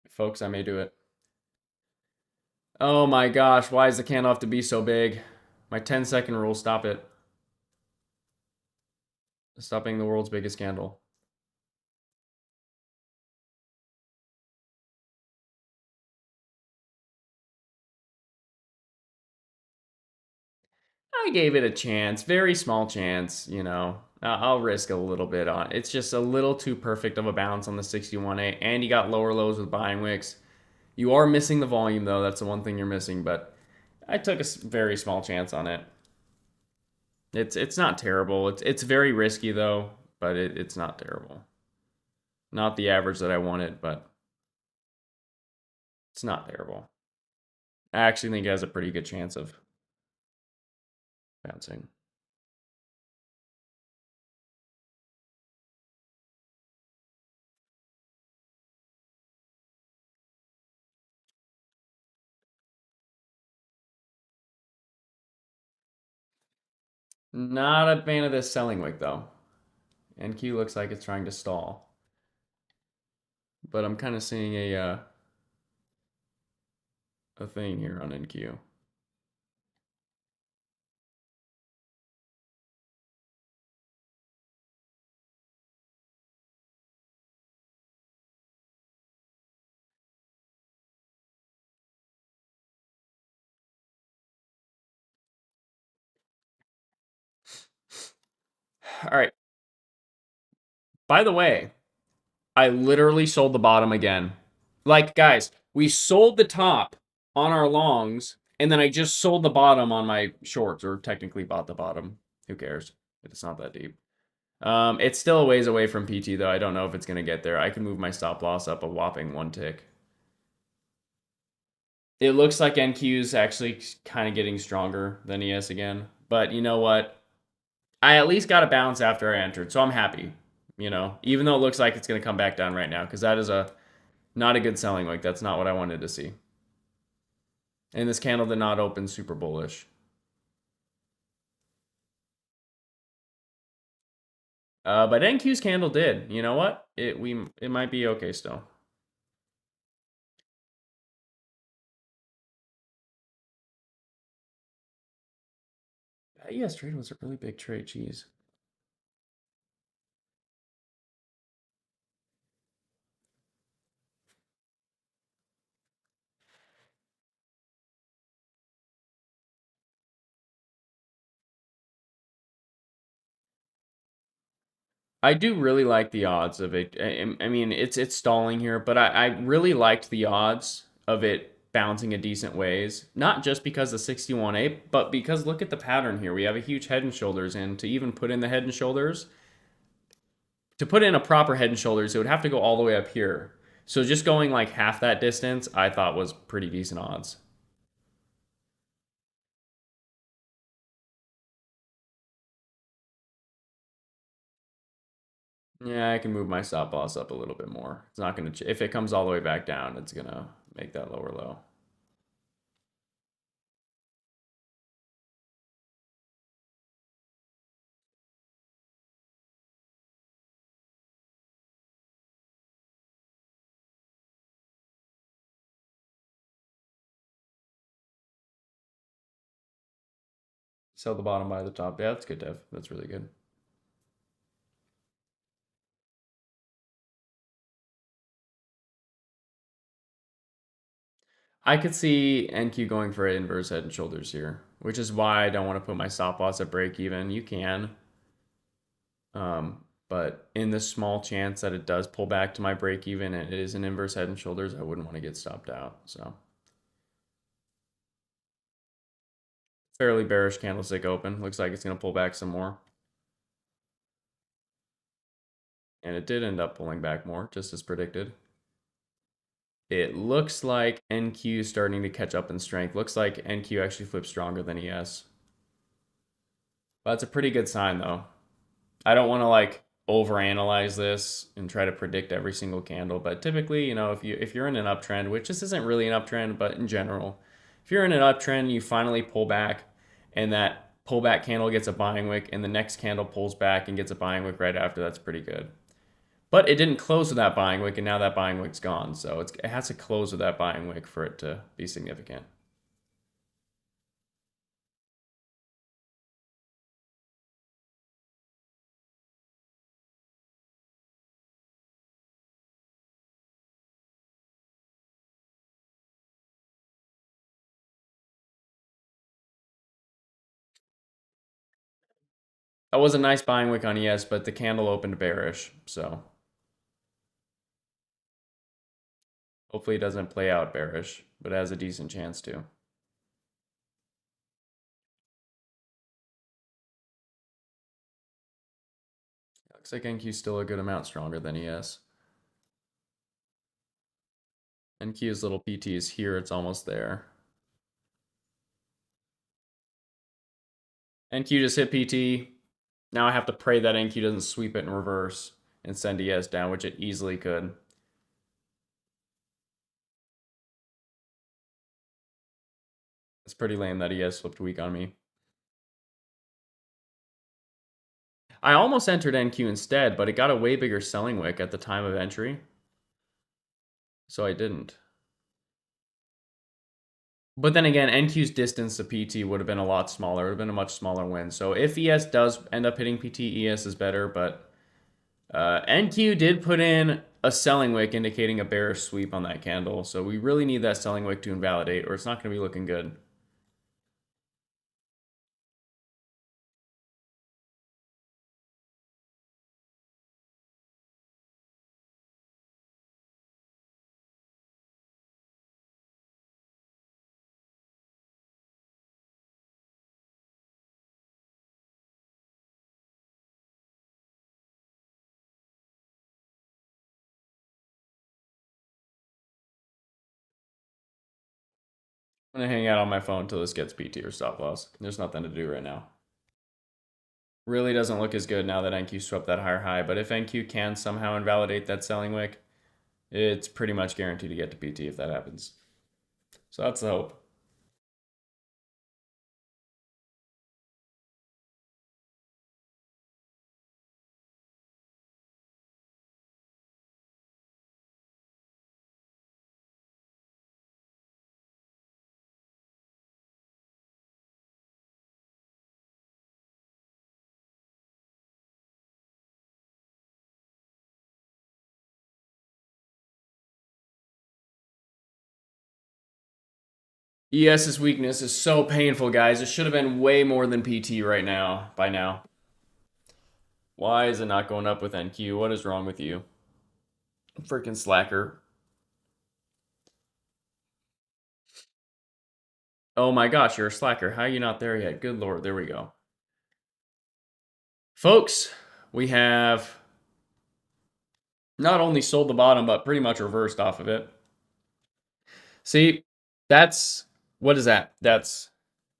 S1: Folks, I may do it. Oh my gosh, why does the candle have to be so big? My 10-second rule, stop it. Stop being the world's biggest candle. I gave it a chance, very small chance, you know. I'll risk a little bit on it. It's just a little too perfect of a bounce on the 61A, and you got lower lows with buying wicks. You are missing the volume, though. That's the one thing you're missing, but I took a very small chance on it. It's not terrible. It's very risky, though, but it's not terrible. Not the average that I wanted, but it's not terrible. I actually think it has a pretty good chance of bouncing. Not a fan of this selling wick, though. NQ looks like it's trying to stall. But I'm kind of seeing a thing here on NQ. All right. By the way, I literally sold the bottom again. Like, guys, we sold the top on our longs, and then I just sold the bottom on my shorts, or technically bought the bottom. Who cares? It's not that deep. It's still a ways away from PT, though. I don't know if it's going to get there. I can move my stop loss up a whopping 1 tick. It looks like NQ's actually kind of getting stronger than ES again. But you know what? I at least got a bounce after I entered, so I'm happy. You know, even though it looks like it's going to come back down right now, because that is not a good selling wick. That's not what I wanted to see. And this candle did not open super bullish. But NQ's candle did. You know what? It might be okay still. ES trade was a really big trade. Jeez. I do really like the odds of it. I mean, it's stalling here, but I really liked the odds of it bouncing a decent ways. Not just because of 61A, but because look at the pattern here. We have a huge head and shoulders, and to even put in the head and shoulders, to put in a proper head and shoulders, it would have to go all the way up here. So just going like half that distance, I thought was pretty decent odds. Yeah, I can move my stop loss up a little bit more. It's not going to, if it comes all the way back down, it's going to make that lower low. Sell the bottom by the top. Yeah, that's good, Dev. That's really good. I could see NQ going for an inverse head and shoulders here, which is why I don't want to put my stop loss at break even. You can, but in the small chance that it does pull back to my break even and it is an inverse head and shoulders, I wouldn't want to get stopped out. So fairly bearish candlestick open. Looks like it's going to pull back some more. And it did end up pulling back more, just as predicted. It looks like NQ is starting to catch up in strength. Looks like NQ actually flipped stronger than ES. Well, that's a pretty good sign, though. I don't want to like overanalyze this and try to predict every single candle, but typically, you know, if you're in an uptrend, which this isn't really an uptrend, but in general, if you're in an uptrend, you finally pull back, and that pullback candle gets a buying wick, and the next candle pulls back and gets a buying wick right after, that's pretty good. But it didn't close with that buying wick, and now that buying wick's gone. So it has to close with that buying wick for it to be significant. That was a nice buying wick on ES, but the candle opened bearish. So hopefully it doesn't play out bearish, but it has a decent chance to. Looks like NQ's still a good amount stronger than ES. NQ's little PT is here, it's almost there. NQ just hit PT. Now I have to pray that NQ doesn't sweep it in reverse and send ES down, which it easily could. It's pretty lame that ES flipped weak on me. I almost entered NQ instead, but it got a way bigger selling wick at the time of entry. So I didn't. But then again, NQ's distance to PT would have been a lot smaller. It would have been a much smaller win. So if ES does end up hitting PT, ES is better. But NQ did put in a selling wick indicating a bearish sweep on that candle. So we really need that selling wick to invalidate or it's not going to be looking good. I'm going to hang out on my phone until this gets PT or stop loss. There's nothing to do right now. Really doesn't look as good now that NQ swept that higher high. But if NQ can somehow invalidate that selling wick, it's pretty much guaranteed to get to PT if that happens. So that's the hope. ES's weakness is so painful, guys. It should have been way more than PT right now, by now. Why is it not going up with NQ? What is wrong with you? Freaking slacker. Oh my gosh, you're a slacker. How are you not there yet? Good lord, there we go. Folks, we have not only sold the bottom, but pretty much reversed off of it. See, that's, what is that? That's,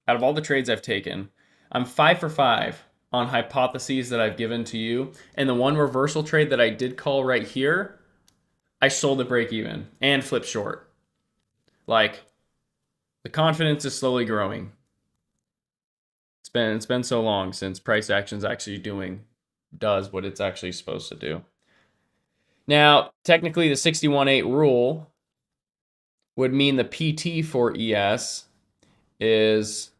S1: out of all the trades I've taken, I'm 5 for 5 on hypotheses that I've given to you. And the one reversal trade that I did call right here, I sold at break even and flipped short. Like, the confidence is slowly growing. It's been so long since price action's actually does what it's actually supposed to do. Now, technically the 61.8 rule would mean the PT for ES is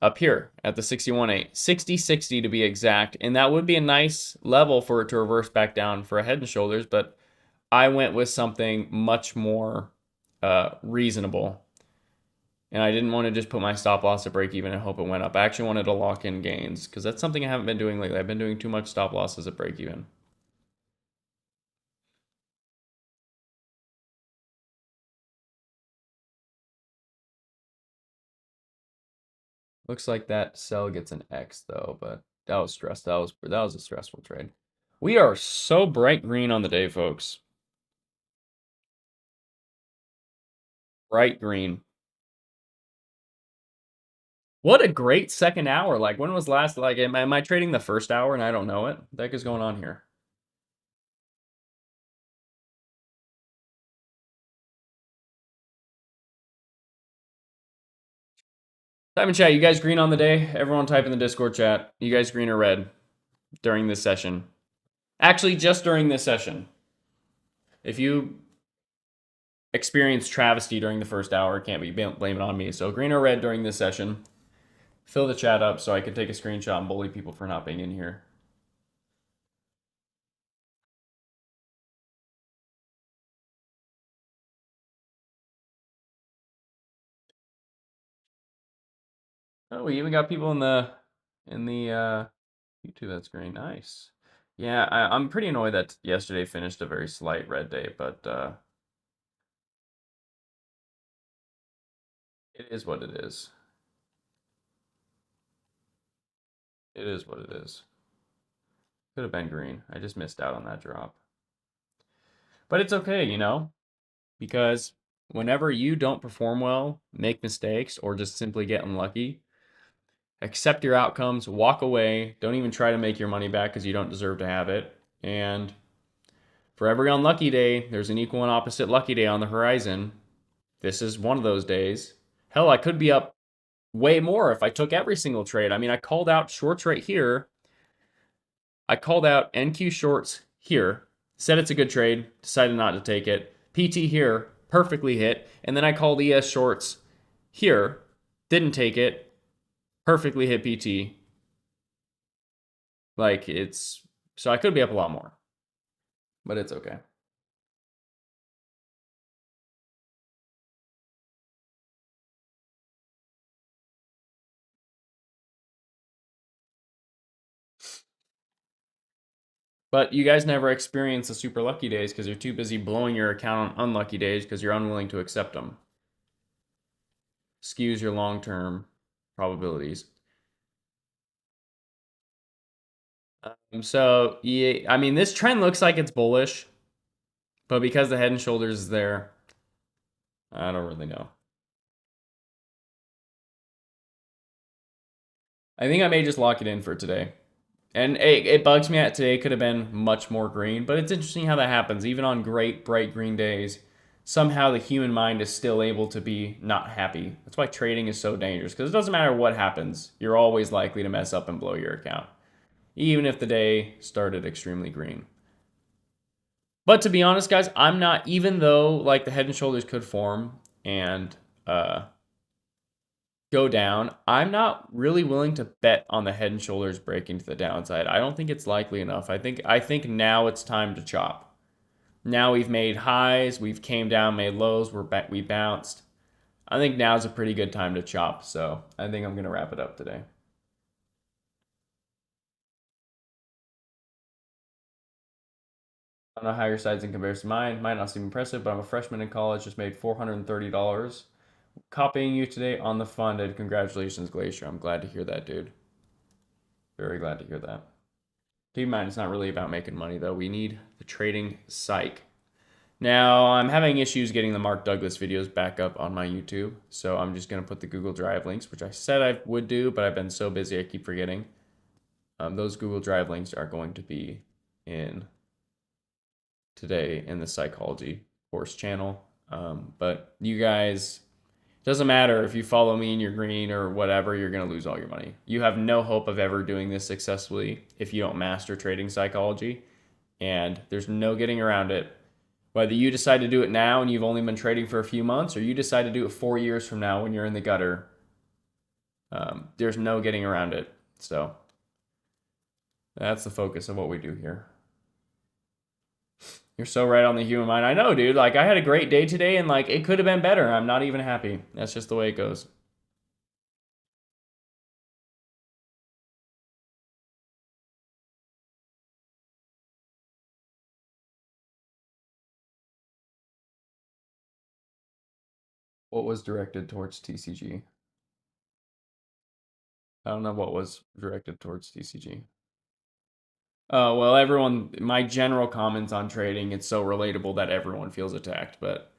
S1: up here at the 61.8, 60.60 to be exact, and that would be a nice level for it to reverse back down for a Head and Shoulders, but I went with something much more reasonable. And I didn't want to just put my stop loss at break even and hope it went up. I actually wanted to lock in gains because that's something I haven't been doing lately. I've been doing too much stop losses at break even. Looks like that sell gets an X though, but that was stress. That was a stressful trade. We are so bright green on the day, folks. Bright green. What a great second hour. Like, when was last, like, am I trading the first hour and I don't know it? What the heck is going on here? Type in chat, you guys green on the day? Everyone type in the Discord chat. You guys green or red during this session? Actually, just during this session. If you experienced travesty during the first hour, it can't be blame it on me. So green or red during this session. Fill the chat up so I can take a screenshot and bully people for not being in here. Oh, we even got people in the YouTube. That's green. Nice. Yeah, I'm pretty annoyed that yesterday finished a very slight red day, but it is what it is. It is what it is. Could have been green. I just missed out on that drop. But it's okay, you know, because whenever you don't perform well, make mistakes, or just simply get unlucky, accept your outcomes, walk away, don't even try to make your money back because you don't deserve to have it. And for every unlucky day, there's an equal and opposite lucky day on the horizon. This is one of those days. Hell, I could be up way more if I took every single trade. I mean, I called out shorts right here. I called out NQ shorts here, said it's a good trade, decided not to take it. PT here, perfectly hit. And then I called ES shorts here, didn't take it, perfectly hit PT. Like, it's, so I could be up a lot more, but it's okay. But you guys never experience the super lucky days because you're too busy blowing your account on unlucky days because you're unwilling to accept them. Skews your long-term probabilities. So, yeah, I mean, this trend looks like it's bullish, but because the Head and Shoulders is there, I don't really know. I think I may just lock it in for today. And it bugs me that today could have been much more green, but it's interesting how that happens. Even on great, bright green days, somehow the human mind is still able to be not happy. That's why trading is so dangerous, because it doesn't matter what happens, you're always likely to mess up and blow your account, even if the day started extremely green. But to be honest, guys, I'm not, even though like the Head and Shoulders could form and go down, I'm not really willing to bet on the Head and Shoulders breaking to the downside. I don't think it's likely enough. I think now it's time to chop. Now we've made highs, we've came down, made lows, we bounced. I think now's a pretty good time to chop, so I think I'm going to wrap it up today. I don't know how your side's in comparison to mine. Might not seem impressive, but I'm a freshman in college, just made $430 copying you today on the funded. Congratulations, Glacier. I'm glad to hear that, dude. Very glad to hear that. Keep in mind, it's not really about making money, though. We need the trading psych. Now, I'm having issues getting the Mark Douglas videos back up on my YouTube, so I'm just going to put the Google Drive links, which I said I would do, but I've been so busy I keep forgetting. Those Google Drive links are going to be in today in the psychology course channel. But you guys, doesn't matter if you follow me and you're green or whatever, you're going to lose all your money. You have no hope of ever doing this successfully if you don't master trading psychology, and there's no getting around it. Whether you decide to do it now and you've only been trading for a few months, or you decide to do it 4 years from now when you're in the gutter, there's no getting around it. So that's the focus of what we do here. You're so right on the human mind. I know, dude. Like, I had a great day today, and like, it could have been better. I'm not even happy. That's just the way it goes. What was directed towards TCG? I don't know what was directed towards TCG. Oh, well, everyone, my general comments on trading, it's so relatable that everyone feels attacked, but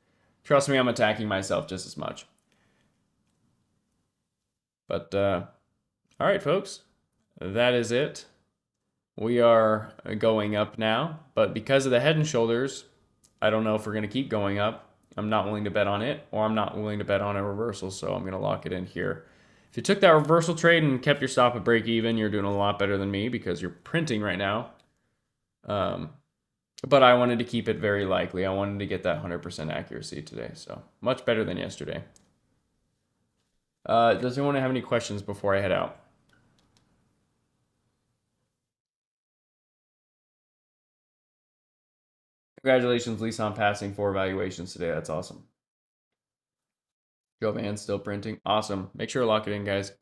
S1: trust me, I'm attacking myself just as much. But, all right, folks, that is it. We are going up now, but because of the Head and Shoulders, I don't know if we're going to keep going up. I'm not willing to bet on it, or I'm not willing to bet on a reversal, so I'm going to lock it in here. If you took that reversal trade and kept your stop at break even, you're doing a lot better than me because you're printing right now. But I wanted to keep it very likely. I wanted to get that 100% accuracy today, so much better than yesterday. Does anyone have any questions before I head out? Congratulations, Lisa, on passing 4 evaluations today. That's awesome. Joe Van's still printing. Awesome. Make sure to lock it in, guys.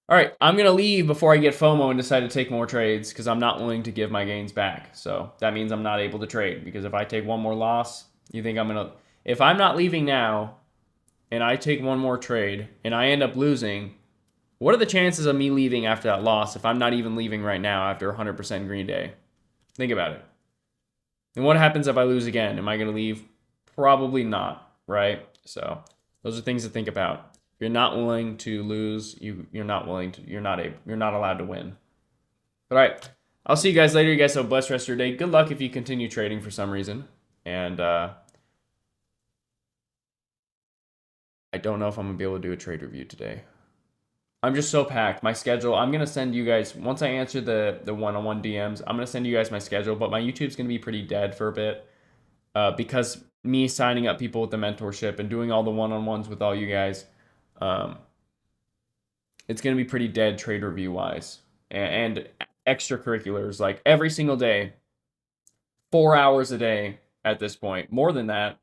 S1: All right, I'm going to leave before I get FOMO and decide to take more trades because I'm not willing to give my gains back. So that means I'm not able to trade because if I take one more loss, you think I'm going to... If I'm not leaving now and I take one more trade and I end up losing, what are the chances of me leaving after that loss if I'm not even leaving right now after 100% green day? Think about it. And what happens if I lose again? Am I going to leave? Probably not, right? So those are things to think about. If you're not willing to lose, you're not allowed to win. But all right, I'll see you guys later. You guys have a blessed rest of your day. Good luck if you continue trading for some reason. And I don't know if I'm gonna be able to do a trade review today. I'm just so packed. My schedule, I'm gonna send you guys, once I answer the one-on-one DMs, I'm gonna send you guys my schedule, but my YouTube's gonna be pretty dead for a bit. Because me signing up people with the mentorship and doing all the one-on-ones with all you guys, it's going to be pretty dead trade review wise and extracurriculars like every single day, 4 hours a day at this point. More than that,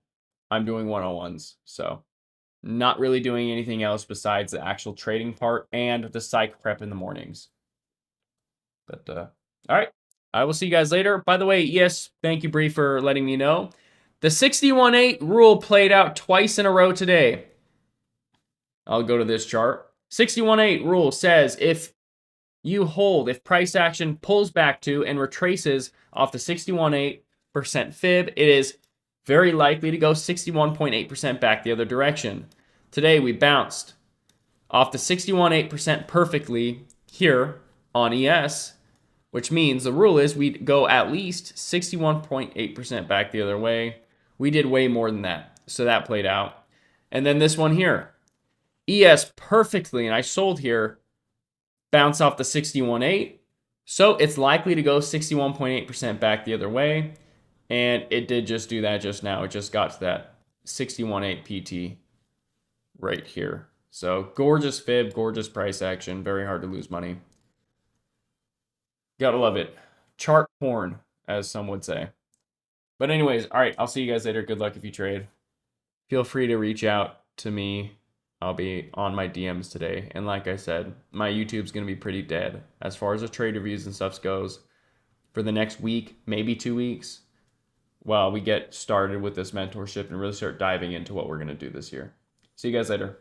S1: I'm doing one-on-ones. So not really doing anything else besides the actual trading part and the psych prep in the mornings. But all right, I will see you guys later. By the way, yes, thank you, Bree, for letting me know. The 61-8 rule played out twice in a row today. I'll go to this chart. 61-8 rule says if you hold, if price action pulls back to and retraces off the 61.8% fib, it is very likely to go 61.8% back the other direction. Today we bounced off the 61.8% perfectly here on ES, which means the rule is we'd go at least 61.8% back the other way. We did way more than that, so that played out. And then this one here, ES perfectly, and I sold here, bounce off the 61.8, so it's likely to go 61.8% back the other way, and it did just do that just now. It just got to that 61.8 PT right here. So gorgeous fib, gorgeous price action, very hard to lose money. Gotta love it. Chart porn, as some would say. But anyways, all right, I'll see you guys later. Good luck if you trade. Feel free to reach out to me, I'll be on my DMs today. And like I said, my YouTube's going to be pretty dead as far as the trade reviews and stuff goes for the next week, maybe 2 weeks, while we get started with this mentorship and really start diving into what we're going to do this year. See you guys later.